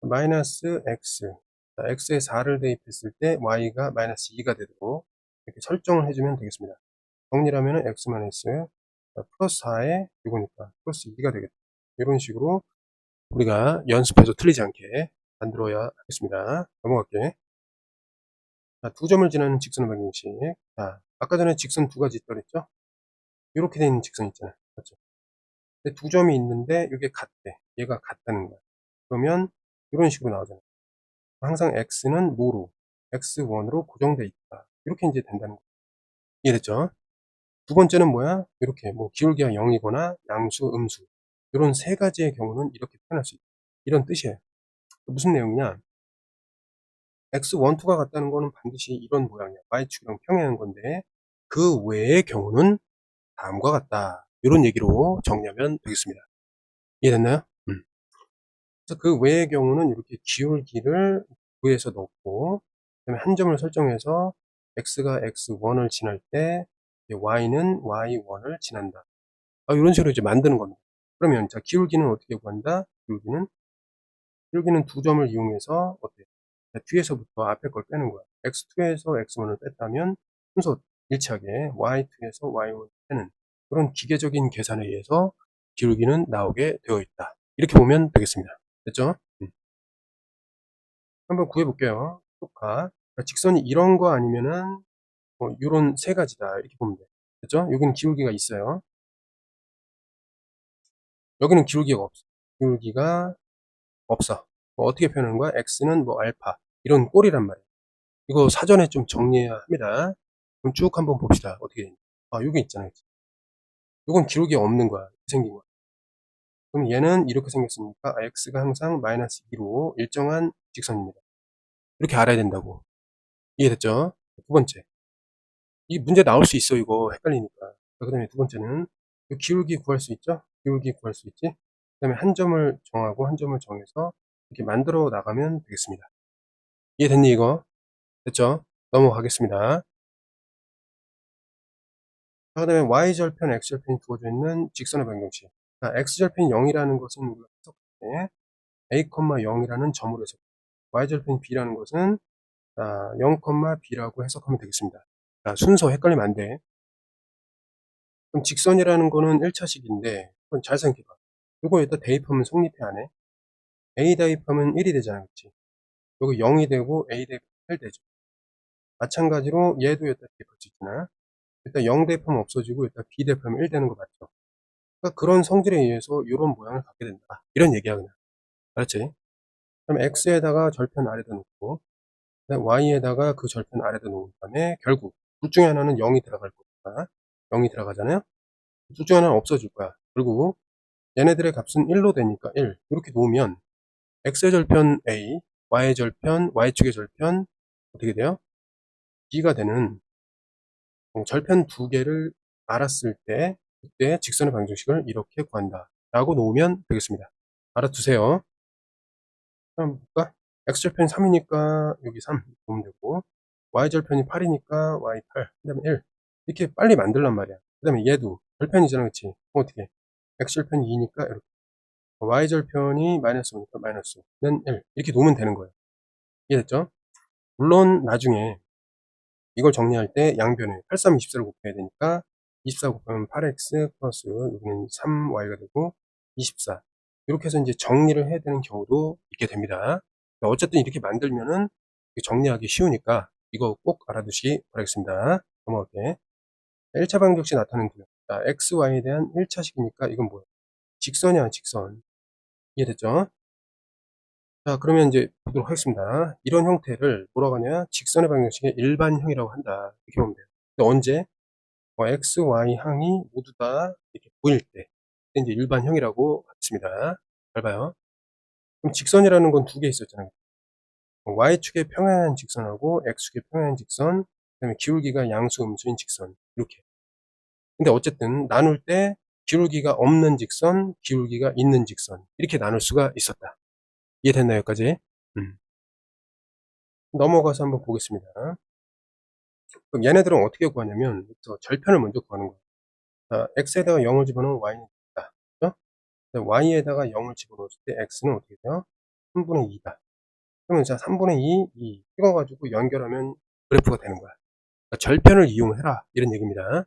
마이너스 x 자, x에 4를 대입했을 때 y가 마이너스 2가 되도록 이렇게 설정을 해주면 되겠습니다. 정리를 하면은 x 마이너스 플러스 4에 이거니까 플러스 2가 되겠다. 이런 식으로 우리가 연습해서 틀리지 않게 만들어야 하겠습니다. 넘어갈게. 자, 두 점을 지나는 직선의 방정식. 자, 아까 전에 직선 두 가지 있다고 그랬죠? 이렇게 되어 있는 직선 있잖아요. 맞죠? 근데 두 점이 있는데 이게 같대. 얘가 같다는 거야. 그러면 이런 식으로 나오잖아요. 항상 x는 뭐로? x1으로 고정되어 있다. 이렇게 이제 된다는 거예요. 이해됐죠? 두 번째는 뭐야? 이렇게 뭐 기울기가 0이거나 양수, 음수 이런 세 가지의 경우는 이렇게 표현할 수 있다. 이런 뜻이에요. 무슨 내용이냐? x1, 2가 같다는 거는 반드시 이런 모양이야. y축이랑 평행한 건데 그 외의 경우는 다음과 같다. 이런 얘기로 정리하면 되겠습니다. 이해됐나요? 그래서 그 외의 경우는 이렇게 기울기를 구해서 넣고 그다음에 한 점을 설정해서 x가 x1을 지날 때 y는 y1을 지난다. 이런 식으로 이제 만드는 겁니다. 그러면 자, 기울기는 어떻게 구한다? 기울기는 두 점을 이용해서 어때? 자, 뒤에서부터 앞에 걸 빼는 거야. x2에서 x1을 뺐다면 순서 일치하게 y2에서 y1을 빼는 그런 기계적인 계산에 의해서 기울기는 나오게 되어 있다. 이렇게 보면 되겠습니다. 됐죠? 한번 구해볼게요. 똑같. 직선이 이런 거 아니면은 요런 세 가지다. 이렇게 보면 돼. 됐죠? 여기는 기울기가 있어요. 여기는 기울기가 없어. 기울기가 없어. 어떻게 표현하는 거야? x는 뭐 알파. 이런 꼴이란 말이야. 이거 사전에 좀 정리해야 합니다. 그럼 쭉 한번 봅시다. 어떻게 되는지. 여기 있잖아요. 이건 기울기가 없는 거야. 생긴 거야. 그럼 얘는 이렇게 생겼으니까 x가 항상 마이너스 2로 일정한 직선입니다. 이렇게 알아야 된다고. 이해됐죠? 두 번째. 이 문제 나올 수 있어, 이거. 헷갈리니까. 그 다음에 두 번째는 기울기 구할 수 있죠? 기울기 구할 수 있지? 그 다음에 한 점을 정하고 한 점을 정해서 이렇게 만들어 나가면 되겠습니다. 이해됐니, 이거? 됐죠? 넘어가겠습니다. 그 다음에 y절편, x절편이 두어져 있는 직선의 방정식. x절편이 0이라는 것은 우리가 해석할 때 a, 0이라는 점으로 해석. y절편이 b라는 것은 0, b라고 해석하면 되겠습니다. 순서 헷갈리면 안 돼. 그럼 직선이라는 거는 1차식인데 그건 잘 생각해봐. 요거 여기다 대입하면 성립해 안 해? a 대입하면 1이 되잖아, 그치? 요거 0이 되고 a 대입하면 8 되죠. 마찬가지로 얘도 여기다 대입할 수 있잖아. 일단 0 대입하면 없어지고 일단 b 대입하면 1 되는 거 맞죠? 그러니까 그런 성질에 의해서 요런 모양을 갖게 된다. 이런 얘기야 그냥. 알았지? 그럼 x에다가 절편 아래다 놓고 그다음에 y에다가 그 절편 아래다 놓은 다음에 결국 둘 중에 하나는 0이 들어갈 거니까 0이 들어가잖아요. 둘 중에 하나는 없어질 거야. 그리고 얘네들의 값은 1로 되니까 1 이렇게 놓으면 x의 절편 a, y의 절편, y축의 절편 어떻게 돼요? b가 되는 절편 두 개를 알았을 때 그때 직선의 방정식을 이렇게 구한다 라고 놓으면 되겠습니다. 알아두세요. 그럼 볼까? x절편이 3이니까 여기 3 놓으면 되고 y절편이 8이니까 y 8 그 다음에 1 이렇게 빨리 만들란 말이야. 그 다음에 얘도 절편이잖아 그치? 그럼 어떻게 x절편이 2니까 이렇게 y절편이 마이너스 5니까 마이너스 5는 1 이렇게 놓으면 되는 거예요. 이해됐죠? 물론 나중에 이걸 정리할 때 양변에 83, 24를 곱해야 되니까 24 곱하면 8x 플러스 여기는 3y가 되고 24 이렇게 해서 이제 정리를 해야 되는 경우도 있게 됩니다. 어쨌든 이렇게 만들면은 정리하기 쉬우니까 이거 꼭 알아두시기 바라겠습니다. 넘어갈게. 1차 방정식 나타내는 두. 자, x, y에 대한 1차식이니까 이건 뭐야? 직선이야, 직선. 이해됐죠? 자, 그러면 이제 보도록 하겠습니다. 이런 형태를 뭐라고 하냐? 직선의 방정식의 일반형이라고 한다. 이렇게 보면 돼요. 근데 언제? x, y 항이 모두 다 이렇게 보일 때, 그때 이제 일반형이라고 하겠습니다. 잘 봐요. 그럼 직선이라는 건 두 개 있었잖아요. y축의 평행한 직선하고 x축의 평행한 직선, 그 다음에 기울기가 양수, 음수인 직선. 이렇게. 근데 어쨌든 나눌 때 기울기가 없는 직선, 기울기가 있는 직선. 이렇게 나눌 수가 있었다. 이해됐나요, 여기까지? 넘어가서 한번 보겠습니다. 그럼 얘네들은 어떻게 구하냐면, 절편을 먼저 구하는 거예요. 자, x에다가 0을 집어넣으면 y는 있다. 그죠? y에다가 0을 집어넣었을 때 x는 어떻게 돼요? 3분의 2다. 그러면 자, 3분의 2 찍어가지고 연결하면 그래프가 되는 거야. 그러니까 절편을 이용해라. 이런 얘기입니다.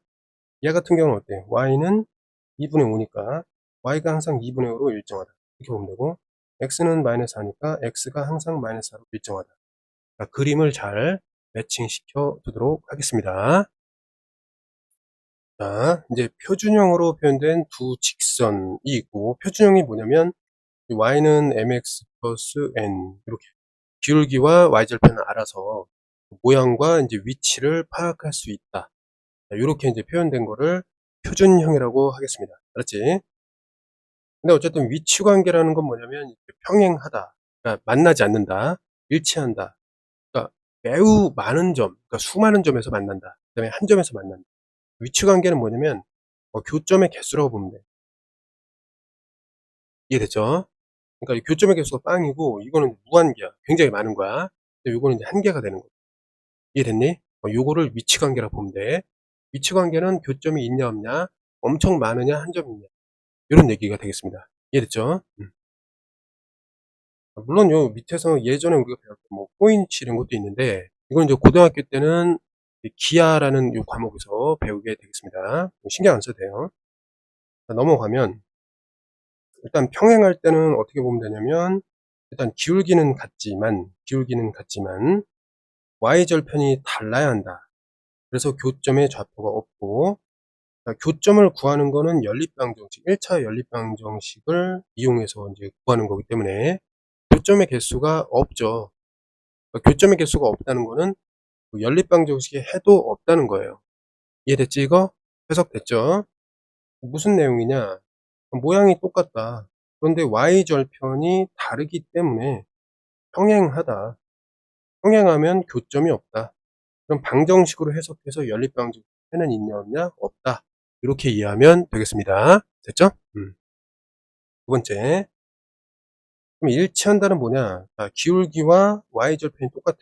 얘 같은 경우는 어때요? y는 2분의 5니까 y가 항상 2분의 5로 일정하다. 이렇게 보면 되고 x는 마이너스 4니까 x가 항상 마이너스 4로 일정하다. 그러니까 그림을 잘 매칭시켜 두도록 하겠습니다. 자, 이제 표준형으로 표현된 두 직선이 있고 표준형이 뭐냐면 y는 mx 플러스 n 이렇게 기울기와 y절편을 알아서 모양과 이제 위치를 파악할 수 있다. 이렇게 이제 표현된 거를 표준형이라고 하겠습니다. 알았지? 근데 어쨌든 위치 관계라는 건 뭐냐면 평행하다. 그러니까 만나지 않는다. 일치한다. 그러니까 매우 많은 점, 그러니까 수많은 점에서 만난다. 그 다음에 한 점에서 만난다. 위치 관계는 뭐냐면 교점의 개수라고 보면 돼. 이해됐죠? 그러니까 이 교점의 개수가 빵이고 이거는 무한계야. 굉장히 많은 거야. 근데 요거는 이제 한계가 되는 거야. 이해됐니? 요거를 위치 관계라고 보면 돼. 위치 관계는 교점이 있냐 없냐, 엄청 많으냐 한 점 있냐 이런 얘기가 되겠습니다. 이해됐죠? 물론 요 밑에서 예전에 우리가 배웠던 뭐 포인치 이런 것도 있는데 이건 이제 고등학교 때는 기하라는 요 과목에서 배우게 되겠습니다. 신경 안 써도 돼요. 자, 넘어가면 일단 평행할 때는 어떻게 보면 되냐면 일단 기울기는 같지만 y절편이 달라야 한다. 그래서 교점의 좌표가 없고 교점을 구하는 거는 연립방정식 1차 연립방정식을 이용해서 이제 구하는 거기 때문에 교점의 개수가 없죠. 교점의 개수가 없다는 거는 연립방정식에 해도 없다는 거예요. 이해됐지 이거? 해석됐죠? 무슨 내용이냐? 모양이 똑같다. 그런데 y절편이 다르기 때문에 평행하다. 평행하면 교점이 없다. 그럼 방정식으로 해석해서 연립방정식에는 있냐 없냐? 없다. 이렇게 이해하면 되겠습니다. 됐죠? 두 번째. 그럼 일치한다는 뭐냐? 자, 기울기와 y절편이 똑같아.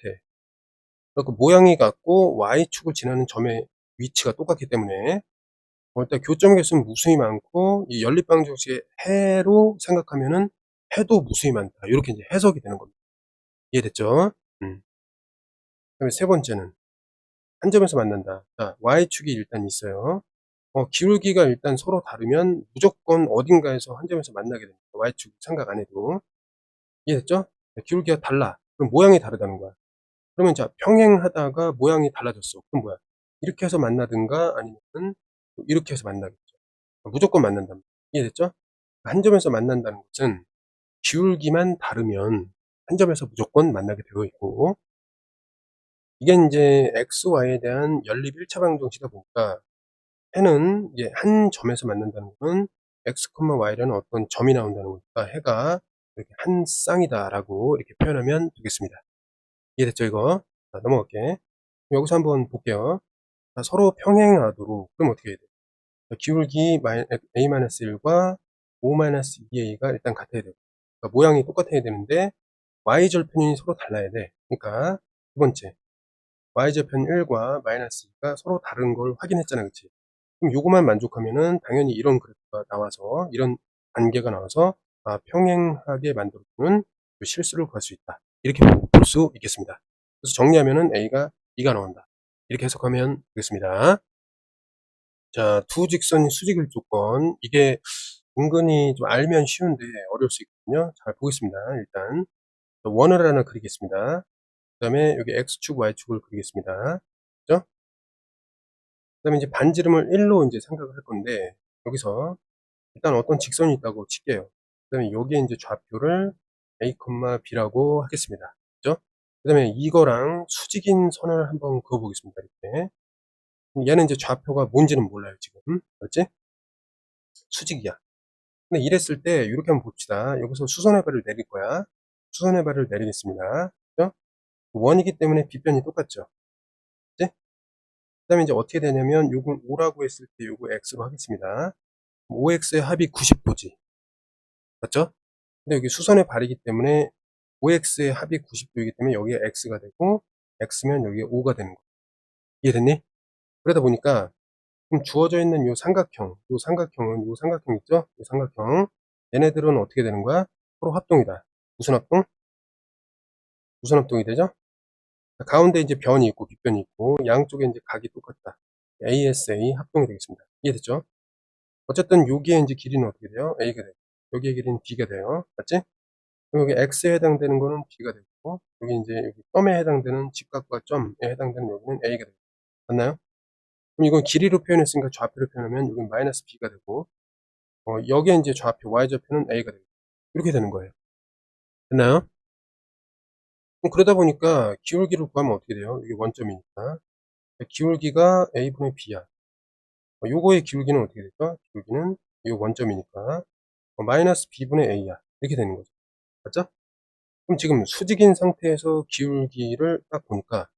그러니까 모양이 같고 y축을 지나는 점의 위치가 똑같기 때문에 일단 교점 개수는 무수히 많고 이 연립방정식의 해로 생각하면은 해도 무수히 많다. 이렇게 이제 해석이 되는 겁니다. 이해됐죠? 그다음에 세 번째는 한 점에서 만난다. 자, y축이 일단 있어요. 기울기가 일단 서로 다르면 무조건 어딘가에서 한 점에서 만나게 됩니다. y축 생각 안 해도. 이해됐죠? 기울기가 달라. 그럼 모양이 다르다는 거야. 그러면 자, 평행하다가 모양이 달라졌어. 그럼 뭐야? 이렇게 해서 만나든가 아니면 이렇게 해서 만나겠죠. 무조건 만난답니다. 이해됐죠? 한 점에서 만난다는 것은 기울기만 다르면 한 점에서 무조건 만나게 되어 있고, 이게 인제 x, y에 대한 연립 1차 방정식이다 보니까 해는 이제 한 점에서 만난다는 거는 x, y라는 어떤 점이 나온다는 거니까 해가 이렇게 "한 쌍이다."라고 이렇게 표현하면 되겠습니다. 이해됐죠 이거? 자 넘어갈게. 여기서 한번 볼게요. 자 서로 평행하도록 그럼 어떻게 해야 돼요? 기울기 a-1과 o-2a가 일단 같아야 되고, 그러니까 모양이 똑같아야 되는데 y절편이 서로 달라야 돼. 그러니까 두 번째 y절편 1과 -2가 서로 다른 걸 확인했잖아. 그치? 그럼 요거만 만족하면은 당연히 이런 그래프가 나와서, 이런 관계가 나와서 평행하게 만들어주는 그 실수를 구할 수 있다. 이렇게 볼 수 있겠습니다. 그래서 정리하면은 A가 B가 나온다. 이렇게 해석하면 되겠습니다. 자, 두 직선이 수직일 조건. 이게 은근히 좀 알면 쉬운데 어려울 수 있거든요. 잘 보겠습니다. 일단 원을 하나 그리겠습니다. 그 다음에 여기 X축, Y축을 그리겠습니다. 그죠? 그 다음에 이제 반지름을 1로 이제 생각을 할 건데, 여기서 일단 어떤 직선이 있다고 칠게요. 그 다음에 여기에 이제 좌표를 A, B라고 하겠습니다. 그죠? 그 다음에 이거랑 수직인 선을 한번 그어 보겠습니다. 이렇게. 얘는 이제 좌표가 뭔지는 몰라요, 지금. 그렇지? 수직이야. 근데 이랬을 때, 이렇게 한번 봅시다. 여기서 수선의 발을 내릴 거야. 수선의 발을 내리겠습니다. 그죠? 원이기 때문에 빗변이 똑같죠. 그치? 그 다음에 이제 어떻게 되냐면, 요건 5라고 했을 때 요거 X로 하겠습니다. 5X의 합이 90도지. 맞죠? 근데 여기 수선의 발이기 때문에 OX의 합이 90도이기 때문에 여기에 X가 되고, X면 여기에 O가 되는 거야. 이해됐니? 그러다 보니까 그럼 주어져 있는 요 삼각형, 요 삼각형은 요 삼각형 있죠? 요 삼각형. 얘네들은 어떻게 되는 거야? 서로 합동이다. 무슨 합동? 무슨 합동이 되죠? 가운데 이제 변이 있고 빗변이 있고 양쪽에 이제 각이 똑같다. ASA 합동이 되겠습니다. 이해됐죠? 어쨌든 여기에 이제 길이는 어떻게 돼요? A가 돼요. 여기의 길이는 B가 돼요. 맞지? 그럼 여기 X에 해당되는 거는 B가 되고, 여기 이제 여기 점에 해당되는 직각과 점에 해당되는 여기는 A가 되고. 맞나요? 그럼 이건 길이로 표현했으니까 좌표로 표현하면 여기는 마이너스 B가 되고, 여기에 이제 좌표 Y좌표는 A가 되고. 이렇게 되는 거예요. 됐나요? 그럼 그러다 보니까 기울기를 구하면 어떻게 돼요? 이게 원점이니까. 기울기가 A분의 B야. 요거의 기울기는 어떻게 될까? 기울기는 이 원점이니까 마이너스 B분의 A야. 이렇게 되는 거죠. 맞죠? 그럼 지금 수직인 상태에서 기울기를 딱 보니까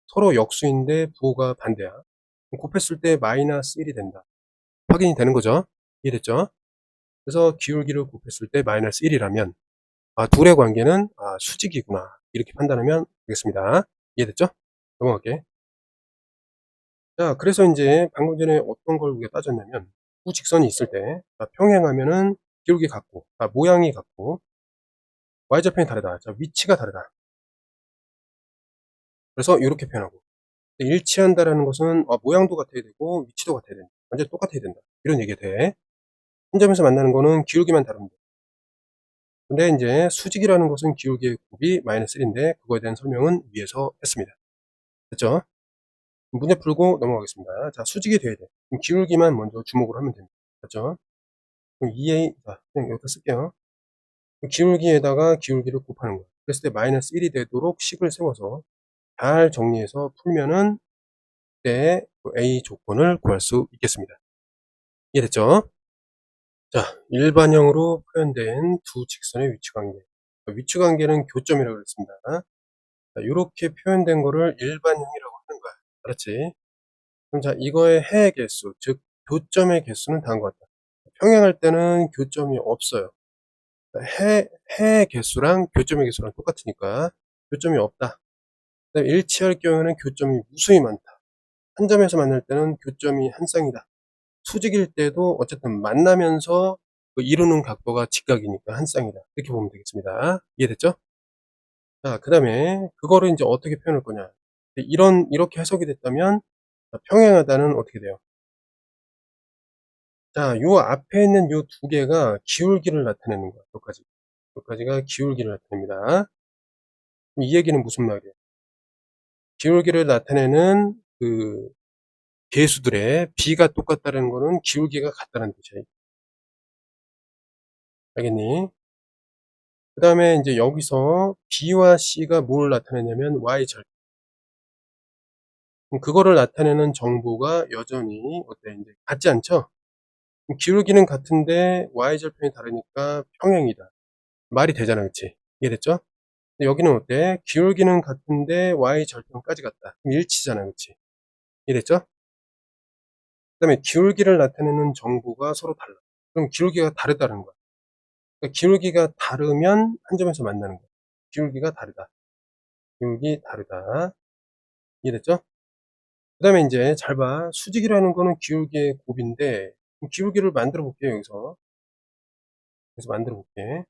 서로 역수인데 부호가 반대야. 곱했을 때 마이너스 1이 된다. 확인이 되는 거죠. 이해됐죠? 그래서 기울기를 곱했을 때 마이너스 1이라면 둘의 관계는 수직이구나. 이렇게 판단하면 되겠습니다. 이해됐죠? 넘어갈게. 자, 그래서 이제 방금 전에 어떤 걸 우리가 따졌냐면 두 직선이 있을 때 평행하면은 기울기 같고 모양이 같고 y좌편이 다르다. 자, 위치가 다르다. 그래서 이렇게 표현하고, 일치한다라는 것은 모양도 같아야 되고 위치도 같아야 된다. 완전히 똑같아야 된다. 이런 얘기가 돼. 한 점에서 만나는 거는 기울기만 다르면 돼. 근데 이제 수직이라는 것은 기울기의 곱이 마이너스 1인데 그거에 대한 설명은 위에서 했습니다. 됐죠? 문제 풀고 넘어가겠습니다. 자, 수직이 돼야 돼. 그럼 기울기만 먼저 주목을 하면 됩니다. 됐죠? 그럼 2a, 자, 그냥 여기다 쓸게요. 기울기에다가 기울기를 곱하는 거야. 그랬을 때 마이너스 1이 되도록 식을 세워서 잘 정리해서 풀면은 그때 A 조건을 구할 수 있겠습니다. 이해됐죠? 자, 일반형으로 표현된 두 직선의 위치 관계. 위치 관계는 교점이라고 그랬습니다. 자, 이렇게 표현된 거를 일반형이라고 하는 거야. 그렇지? 그럼 자, 이거의 해의 개수, 즉 교점의 개수는 다음과 같다. 평행할 때는 교점이 없어요. 해의 개수랑 교점의 개수랑 똑같으니까 교점이 없다. 일치할 경우에는 교점이 무수히 많다. 한 점에서 만날 때는 교점이 한 쌍이다. 수직일 때도 어쨌든 만나면서 이루는 각도가 직각이니까 한 쌍이다. 이렇게 보면 되겠습니다. 이해됐죠? 자, 그 다음에 그거를 이제 어떻게 표현할 거냐. 이렇게 해석이 됐다면 평행하다는 어떻게 돼요? 자, 요 앞에 있는 요 두 개가 기울기를 나타내는 거야. 여기까지가 기울기를 나타냅니다. 이 얘기는 무슨 말이에요? 기울기를 나타내는 그 개수들의 B가 똑같다는 거는 기울기가 같다는 뜻이에요. 알겠니? 그 다음에 이제 여기서 B와 C가 뭘 나타내냐면 Y절. 그럼 그거를 나타내는 정보가 여전히 어때? 이제 같지 않죠? 기울기는 같은데 Y절편이 다르니까 평행이다. 말이 되잖아, 그치? 이해됐죠? 근데 여기는 어때? 기울기는 같은데 Y절편까지 같다. 그럼 일치잖아, 그치? 이해됐죠? 그 다음에 기울기를 나타내는 정보가 서로 달라. 그럼 기울기가 다르다는 거야. 그러니까 기울기가 다르면 한 점에서 만나는 거야. 기울기가 다르다. 기울기 다르다. 이해됐죠? 그 다음에 이제 잘 봐. 수직이라는 거는 기울기의 곱인데, 기울기를 만들어 볼게요, 여기서. 그래서 만들어 볼게.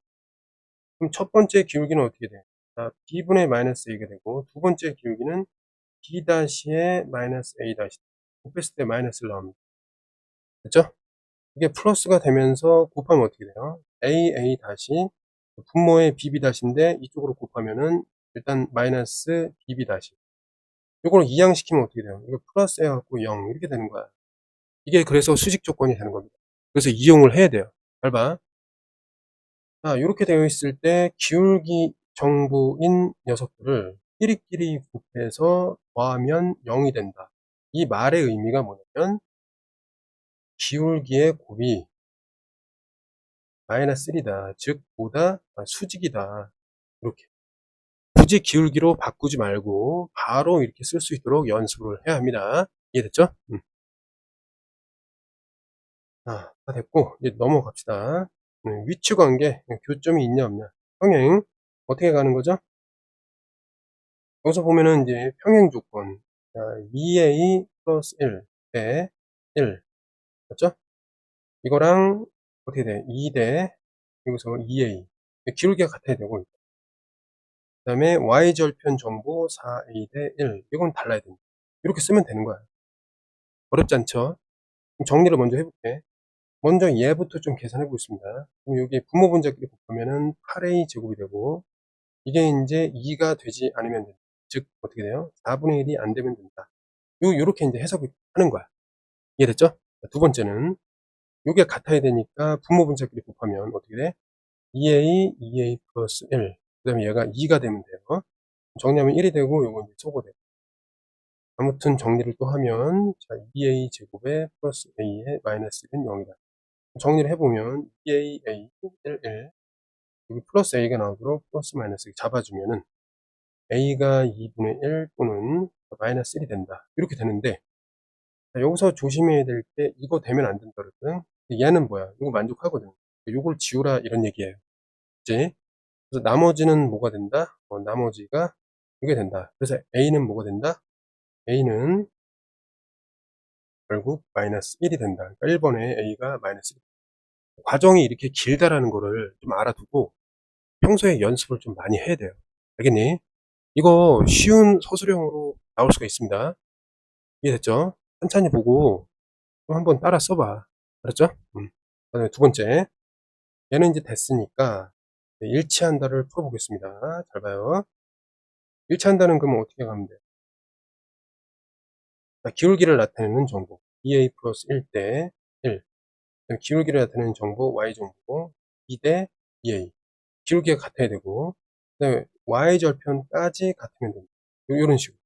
그럼 첫 번째 기울기는 어떻게 돼? 자, b분의 마이너스 a가 되고, 두 번째 기울기는 b-의 마이너스 a-. 곱했을 때 마이너스를 나옵니다. 됐죠? 이게 플러스가 되면서 곱하면 어떻게 돼요? a 다시 분모의 bb 다시인데 이쪽으로 곱하면은 일단 마이너스 bb 다시. 요걸 이항시키면 어떻게 돼요? 이거 플러스 해갖고 0 이렇게 되는 거야. 이게 그래서 수직 조건이 되는 겁니다. 그래서 이용을 해야 돼요. 잘 봐. 자, 이렇게 되어 있을 때 기울기 정보인 녀석들을 끼리끼리 곱해서 더하면 0이 된다. 이 말의 의미가 뭐냐면 기울기의 곱이 마이너스 1이다. 즉 보다 수직이다. 이렇게. 굳이 기울기로 바꾸지 말고 바로 이렇게 쓸 수 있도록 연습을 해야 합니다. 이해됐죠? 다 됐고 이제 넘어갑시다. 위치관계 교점이 있냐 없냐. 평행 어떻게 가는 거죠? 여기서 보면은 이제 평행 조건 2a 플러스 1 대 1 맞죠? 이거랑 어떻게 돼? 2 대 여기서 2a 기울기가 같아야 되고 그 다음에 y절편 정보 4a 대 1 이건 달라야 됩니다. 이렇게 쓰면 되는 거야. 어렵지 않죠? 그럼 정리를 먼저 해볼게. 먼저 얘부터 좀 계산해 보겠습니다. 그럼 여기 분모 분자끼리 곱하면은 8a 제곱이 되고 이게 이제 2가 되지 않으면 된다. 즉 어떻게 돼요? 4분의 1이 안 되면 된다. 요렇게 이제 해석을 하는 거야. 이해됐죠? 두 번째는 요게 같아야 되니까 분모 분자끼리 곱하면 어떻게 돼? 2a, 2a 플러스 1. 그 다음에 얘가 2가 되면 돼요. 정리하면 1이 되고 요거 이제 소거되고. 아무튼 정리를 또 하면 자 2a 제곱에 플러스 a에 마이너스 1은 0이다. 정리를 해보면 2a, a, 1, 1 여기 플러스 a가 나오도록 플러스 마이너스 잡아주면은 a가 2분의 1 또는 마이너스 1이 된다. 이렇게 되는데 여기서 조심해야 될 게 이거 되면 안 된다 그랬거든. 얘는 뭐야? 이거 만족하거든. 요걸 지우라 이런 얘기예요. 그치? 그래서 나머지는 뭐가 된다? 나머지가 이게 된다. 그래서 a는 뭐가 된다? a는 결국 마이너스 1이 된다. 그러니까 1번에 a가 마이너스 1. 과정이 이렇게 길다라는 거를 좀 알아두고 평소에 연습을 좀 많이 해야 돼요. 알겠니? 이거 쉬운 서술형으로 나올 수가 있습니다. 이해됐죠? 천천히 보고 또 한번 따라 써봐. 알았죠? 그다음에 두 번째. 얘는 이제 됐으니까 일치한다를 풀어보겠습니다. 잘 봐요. 일치한다는 그러면 어떻게 가면 돼? 자, 기울기를 나타내는 정보. 2a 플러스 1 대 1. 기울기를 나타내는 정보 y 정보고 2 대 2a. 기울기가 같아야 되고 그다음에 y절편까지 같으면 됩니다. 요런 식으로.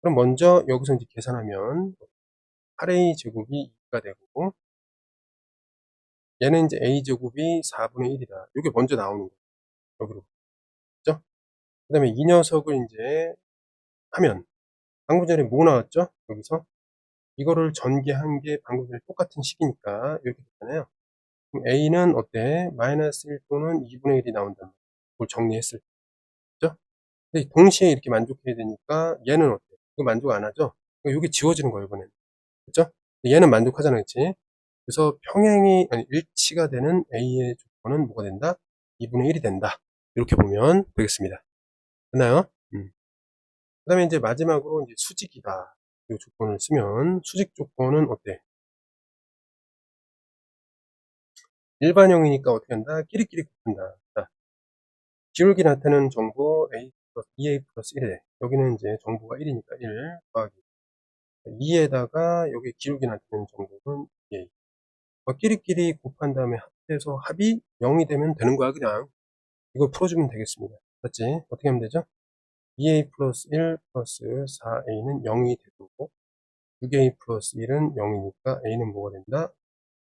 그럼 먼저 여기서 이제 계산하면 8a 제곱이 2가 되고 얘는 이제 a 제곱이 4분의 1이다. 이게 먼저 나오는 거예요. 여기로. 그죠? 그 다음에 이 녀석을 이제 하면 방금 전에 뭐 나왔죠? 여기서 이거를 전개한 게 방금 전에 똑같은 식이니까 이렇게 됐잖아요. 그럼 a는 어때? 마이너스 1 또는 2분의 1이 나온단 말이에요. 그걸 정리했을 때. 그죠? 근데 동시에 이렇게 만족해야 되니까 얘는 어때? 이거 만족 안 하죠? 그러니까 이게 지워지는 거예요, 이번엔. 그죠? 얘는 만족하잖아, 그치? 그래서 평행이, 아니, 일치가 되는 a의 조건은 뭐가 된다? 2분의 1이 된다. 이렇게 보면 되겠습니다. 됐나요? 그 다음에 이제 마지막으로 이제 수직이다. 이 조건을 쓰면, 수직 조건은 어때? 일반형이니까 어떻게 한다? 끼리끼리 곱한다. 자, 기울기 나타내는 정보 a 플러스 2a 플러스 1에, 여기는 이제 정보가 1이니까 1 더하기 2에다가 여기 기울기 나타내는 정보는 2a. 끼리끼리 곱한 다음에 합해서 합이 0이 되면 되는 거야 그냥. 이걸 풀어주면 되겠습니다. 맞지? 어떻게 하면 되죠? 2a 플러스 1 플러스 4a는 0이 되고 6a 플러스 1은 0이니까 a는 뭐가 된다?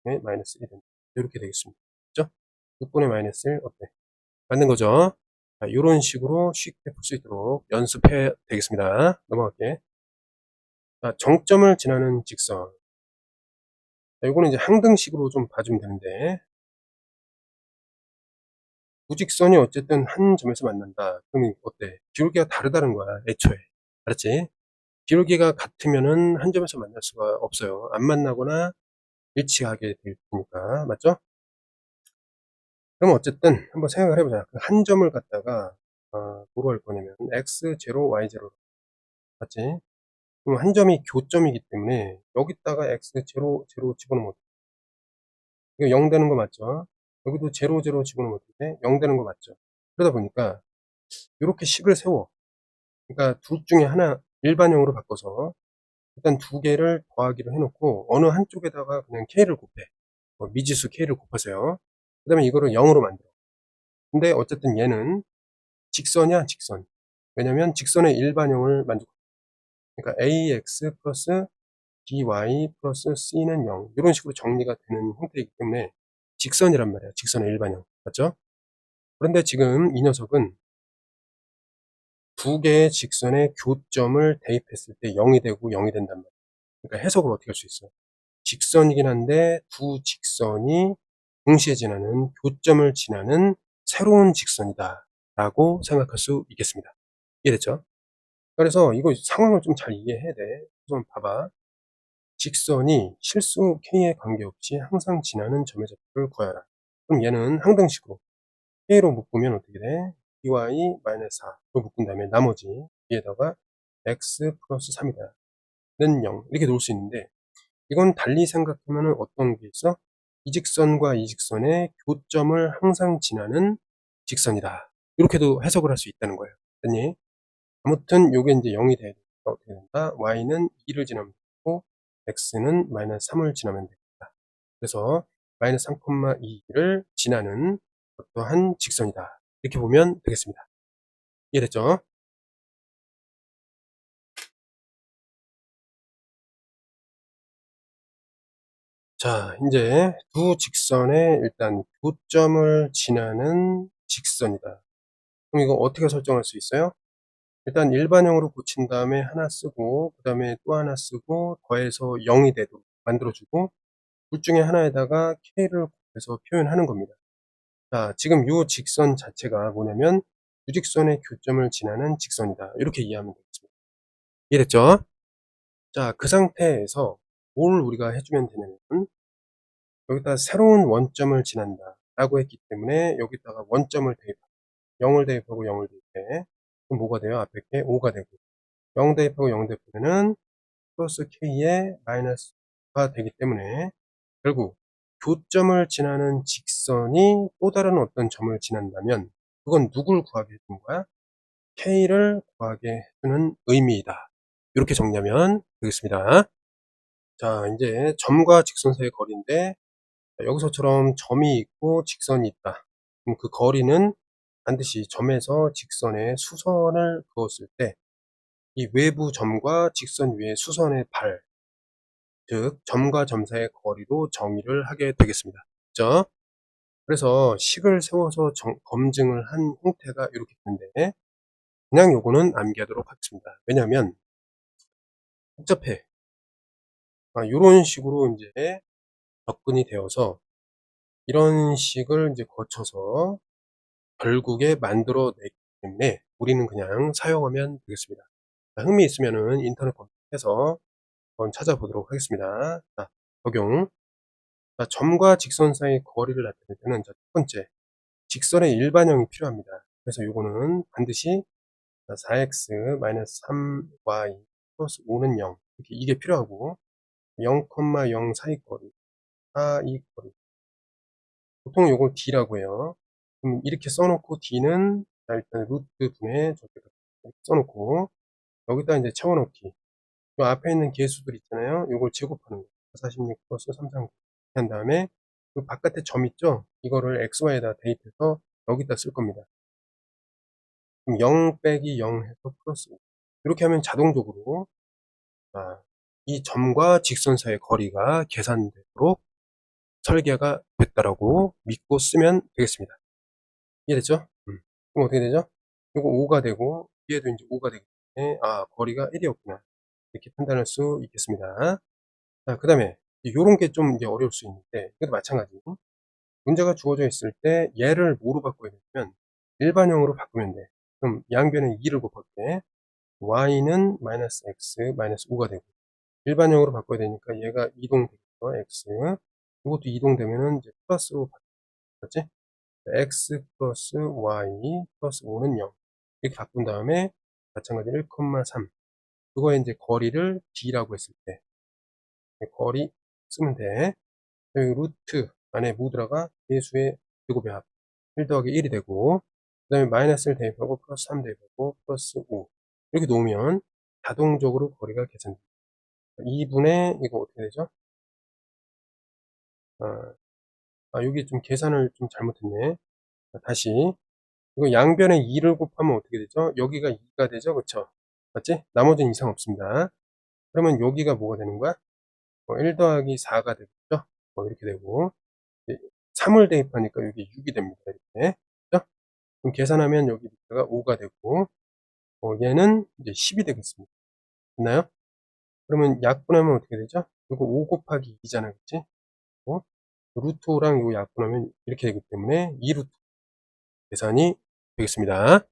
네, 마이너스 1이 된다. 이렇게 되겠습니다. 그죠? 6분의 마이너스 1 어때? 맞는 거죠? 자, 이런 식으로 쉽게 풀 수 있도록 연습해 되겠습니다. 넘어갈게. 자, 정점을 지나는 직선. 자, 요거는 이제 항등식으로 좀 봐주면 되는데, 두 직선이 어쨌든 한 점에서 만난다. 그럼 어때? 기울기가 다르다는 거야, 애초에. 알았지? 기울기가 같으면은 한 점에서 만날 수가 없어요. 안 만나거나 일치하게 될 테니까. 맞죠? 그럼 어쨌든 한번 생각을 해보자. 한 점을 갖다가, 뭐로 할 거냐면, x0, y0. 맞지? 그럼 한 점이 교점이기 때문에, 여기다가 x0, 0 집어넣으면 어때? 이거 0 되는 거 맞죠? 여기도 0, 0 집어넣으면 어떻게? 0 되는 거 맞죠? 그러다 보니까, 이렇게 식을 세워. 그러니까 둘 중에 하나 일반형으로 바꿔서 일단 두 개를 더하기로 해놓고 어느 한쪽에다가 그냥 k를 곱해. 미지수 k를 곱하세요. 그 다음에 이거를 0으로 만들어. 근데 어쨌든 얘는 직선이야, 직선. 왜냐면 직선의 일반형을 만족해. 그러니까 ax 플러스 by 플러스 c는 0. 이런 식으로 정리가 되는 형태이기 때문에 직선이란 말이야. 직선의 일반형. 맞죠? 그런데 지금 이 녀석은 두 개의 직선의 교점을 대입했을 때 0이 되고 0이 된단 말이야. 그러니까 해석을 어떻게 할 수 있어? 직선이긴 한데 두 직선이 동시에 지나는 교점을 지나는 새로운 직선이다 라고 생각할 수 있겠습니다. 이해됐죠? 그래서 이거 상황을 좀 잘 이해해야 돼. 좀 봐봐. 직선이 실수 k에 관계없이 항상 지나는 점의 좌표를 구하라. 그럼 얘는 항등식으로 k로 묶으면 어떻게 돼? by 4로 묶은 다음에 나머지 위에다가 x 플러스 3이다 는 0 이렇게 놓을 수 있는데, 이건 달리 생각하면 어떤 게 있어? 이 직선과 이 직선의 교점을 항상 지나는 직선이다. 이렇게도 해석을 할 수 있다는 거예요. 됐니? 아무튼 요게 이제 0이 돼야 되니까 어떻게 된다? y는 2를 지나면 되고 x는 마이너스 3을 지나면 됩니다. 그래서 마이너스 3,2를 지나는 어떠한 직선이다. 이렇게 보면 되겠습니다. 이해됐죠? 자, 이제 두 직선의 일단 교점을 지나는 직선이다. 그럼 이거 어떻게 설정할 수 있어요? 일단 일반형으로 고친 다음에 하나 쓰고 그 다음에 또 하나 쓰고 더해서 0이 되도록 만들어주고 둘 중에 하나에다가 k를 곱해서 표현하는 겁니다. 자, 지금 이 직선 자체가 뭐냐면 유직선의 교점을 지나는 직선이다. 이렇게 이해하면 되겠습니다. 이해됐죠? 자, 그 상태에서 뭘 우리가 해주면 되냐면 여기다 새로운 원점을 지난다 라고 했기 때문에 여기다가 원점을 대입하고 0을 대입하고 0을 대입해. 그럼 뭐가 돼요? 앞에 게 5가 되고 0 대입하고 0 대입하면은 플러스 k의 마이너스가 되기 때문에 결국 교점을 지나는 직선이 또 다른 어떤 점을 지난다면 그건 누굴 구하게 해주는 거야? k를 구하게 해주는 의미이다. 이렇게 정리하면 되겠습니다. 자, 이제 점과 직선 사이의 거리인데 여기서처럼 점이 있고 직선이 있다. 그럼 그 거리는 반드시 점에서 직선에 수선을 그었을 때 이 외부 점과 직선 위에 수선의 발, 즉 점과 점 사이의 거리로 정의를 하게 되겠습니다. 그죠? 그래서 식을 세워서 검증을 한 형태가 이렇게 되는데 그냥 요거는 암기하도록 하겠습니다. 왜냐하면 복잡해. 요런 식으로 이제 접근이 되어서 이런 식을 이제 거쳐서 결국에 만들어내기 때문에 우리는 그냥 사용하면 되겠습니다. 자, 흥미 있으면은 인터넷 검색해서 한번 찾아보도록 하겠습니다. 자, 적용. 자, 점과 직선 사이의 거리를 나타낼 때는 첫 번째, 직선의 일반형이 필요합니다. 그래서 요거는 반드시 4x 3y 플러스 5는 0 이렇게 이게 필요하고 0,0 사이 거리, 4, 2 거리 보통 요걸 d라고 해요. 그럼 이렇게 써놓고 d는 일단 루트 분의 저렇게 써놓고 여기다 이제 채워넣기. 요 앞에 있는 개수들 있잖아요. 요걸 제곱하는 거. 46 플러스 339 한 다음에 그 바깥에 점 있죠? 이거를 xy에다 대입해서 여기다 쓸 겁니다. 그럼 0 빼기 0 해서 플러스 5. 이렇게 하면 자동적으로 이 점과 직선 사이의 거리가 계산되도록 설계가 됐다라고 믿고 쓰면 되겠습니다. 이해됐죠? 그럼 어떻게 되죠? 이거 5가 되고 뒤에도 이제 5가 되기 때문에 거리가 1이었구나 이렇게 판단할 수 있겠습니다. 자, 그 다음에 요런 게 좀 이제 어려울 수 있는데 이것도 마찬가지고 문제가 주어져 있을 때 얘를 뭐로 바꿔야 되냐면 일반형으로 바꾸면 돼. 그럼 양변에 2를 곱할 때 y는 마이너스 x 마이너스 5가 되고 일반형으로 바꿔야 되니까 얘가 이동되겠죠. x 이것도 이동되면은 이제 플러스로 바뀌었지. x 플러스 y 플러스 5는 0 이렇게 바꾼 다음에 마찬가지로 1,3 그거에 이제 거리를 d라고 했을 때 거리 쓰면 돼. 여기 루트 안에 뭐 들어가? 계수의 제곱의 합 1 더하기 1이 되고 그 다음에 마이너스를 대입하고 플러스 3 대입하고 플러스 5 이렇게 놓으면 자동적으로 거리가 계산됩니다. 2분의 이거 어떻게 되죠? 여기 좀 계산을 좀 잘못했네. 다시 이거 양변에 2를 곱하면 어떻게 되죠? 여기가 2가 되죠? 그쵸? 맞지? 나머지는 이상 없습니다. 그러면 여기가 뭐가 되는 거야? 1 더하기 4가 되겠죠? 이렇게 되고 3을 대입하니까 여기 6이 됩니다. 이렇게. 그죠? 그럼 계산하면 여기 밑에가 5가 되고 얘는 이제 10이 되겠습니다. 됐나요? 그러면 약분하면 어떻게 되죠? 이거 5 곱하기 2잖아. 그치? 루트 5랑 이거 약분하면 이렇게 되기 때문에 2루트 계산이 되겠습니다.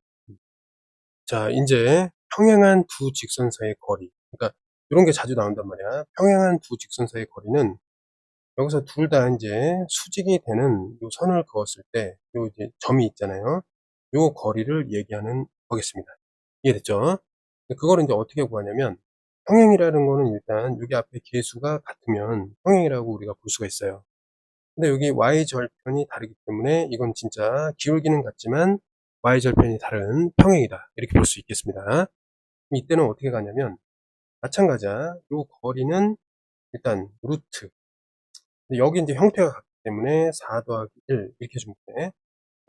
자, 이제 평행한 두 직선 사이의 거리. 그러니까 이런 게 자주 나온단 말이야. 평행한 두 직선 사이의 거리는 여기서 둘 다 이제 수직이 되는 요 선을 그었을 때 요 이제 점이 있잖아요. 요 거리를 얘기하는 거겠습니다. 이해됐죠? 그거를 이제 어떻게 구하냐면 평행이라는 거는 일단 여기 앞에 계수가 같으면 평행이라고 우리가 볼 수가 있어요. 근데 여기 y절편이 다르기 때문에 이건 진짜 기울기는 같지만 y절편이 다른 평행이다 이렇게 볼 수 있겠습니다. 이때는 어떻게 가냐면 마찬가지야. 요 거리는 일단 루트 여기 이제 형태가 같기 때문에 4 더하기 1 이렇게 주면 돼.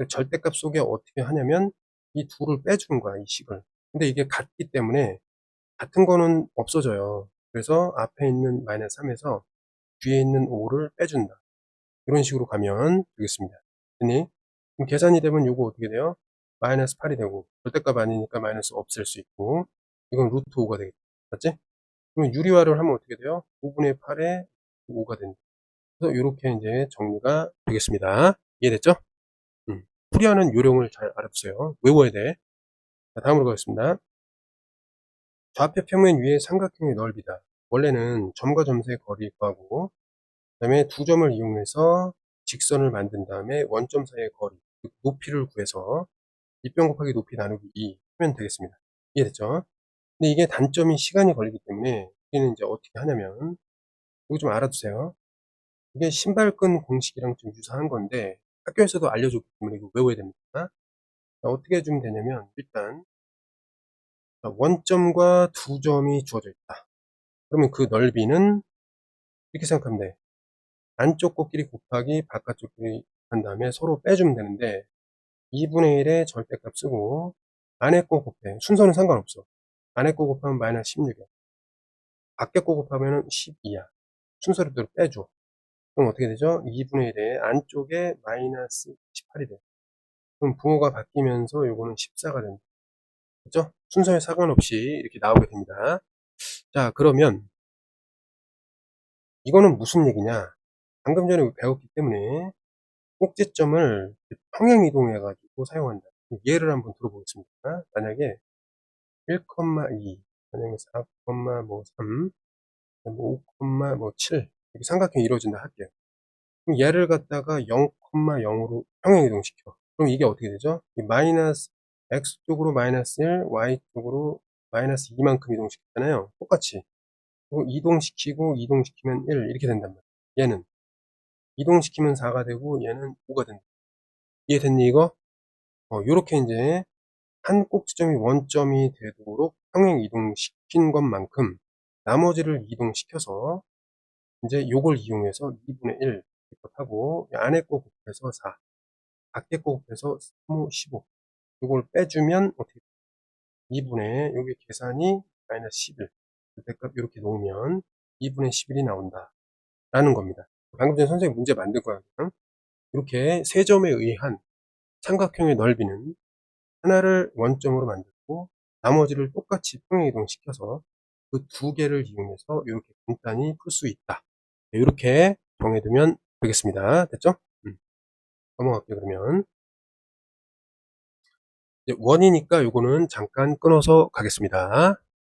절대값 속에 어떻게 하냐면 이 둘을 빼주는 거야 이 식을. 근데 이게 같기 때문에 같은 거는 없어져요. 그래서 앞에 있는 마이너스 3에서 뒤에 있는 5를 빼준다. 이런 식으로 가면 되겠습니다. 됐니? 그럼 계산이 되면 요거 어떻게 돼요? 마이너스 8이 되고 절대값 아니니까 마이너스 없앨 수 있고 이건 루트 5가 되겠다. 맞지? 그럼 유리화를 하면 어떻게 돼요? 5분의 8에 5가 된다. 그래서 이렇게 이제 정리가 되겠습니다. 이해됐죠? 풀이하는 요령을 잘 알아두세요. 외워야 돼. 자, 다음으로 가겠습니다. 좌표 평면 위의 삼각형의 넓이다. 원래는 점과 점 사이의 거리 구하고 그 다음에 두 점을 이용해서 직선을 만든 다음에 원점 사이의 거리, 즉 높이를 구해서 밑변 곱하기 높이 나누기 2 하면 되겠습니다. 이해됐죠? 근데 이게 단점이 시간이 걸리기 때문에 우리는 이제 어떻게 하냐면 이거 좀 알아두세요. 이게 신발끈 공식이랑 좀 유사한 건데 학교에서도 알려줬기 때문에 이거 외워야 됩니다. 자, 어떻게 해주면 되냐면 일단 원점과 두 점이 주어져 있다. 그러면 그 넓이는 이렇게 생각하면 돼. 안쪽 꼭끼리 곱하기 바깥쪽 끼리 한 다음에 서로 빼주면 되는데 2분의 1의 절대값 쓰고 안에 거 곱해. 순서는 상관없어. 안에 거 곱하면 마이너스 16이야. 밖에 거 곱하면 12야. 순서대로 빼줘. 그럼 어떻게 되죠? 2분의 1의 안쪽에 마이너스 18이 돼. 그럼 부호가 바뀌면서 요거는 14가 된다. 그죠? 순서에 상관없이 이렇게 나오게 됩니다. 자, 그러면 이거는 무슨 얘기냐? 방금 전에 배웠기 때문에 꼭지점을 평행 이동해 가지고 사용한다. 예를 한번 들어보겠습니다. 만약에 1,2 만약에 4,3 5,7 이렇게 삼각형이 이루어진다 할게요. 그럼 얘를 갖다가 0,0으로 평행 이동시켜. 그럼 이게 어떻게 되죠? 이 마이너스 x 쪽으로 마이너스 1, y 쪽으로 마이너스 2만큼 이동시켰잖아요. 똑같이. 그리고 이동시키면 1 이렇게 된단 말이에요. 얘는 이동시키면 4가 되고 얘는 5가 된다. 이해됐니 이거? 요렇게 이제 한 꼭지점이 원점이 되도록 평행 이동시킨 것만큼 나머지를 이동시켜서 이제 요걸 이용해서 2분의 1 하고 안에 거 곱해서 4, 밖에 거 곱해서 3, 15. 이걸 빼주면 어떻게 2분의 여기 계산이 마이너스 11 대값 이렇게 놓으면 2분의 11이 나온다 라는 겁니다. 방금 전에 선생님 문제 만든 거예요. 이렇게 세 점에 의한 삼각형의 넓이는 하나를 원점으로 만들고 나머지를 똑같이 평행이동시켜서 그 두 개를 이용해서 이렇게 간단히 풀 수 있다. 이렇게 정해두면 되겠습니다. 됐죠? 넘어갈게요. 그러면 이제 원이니까 요거는 잠깐 끊어서 가겠습니다.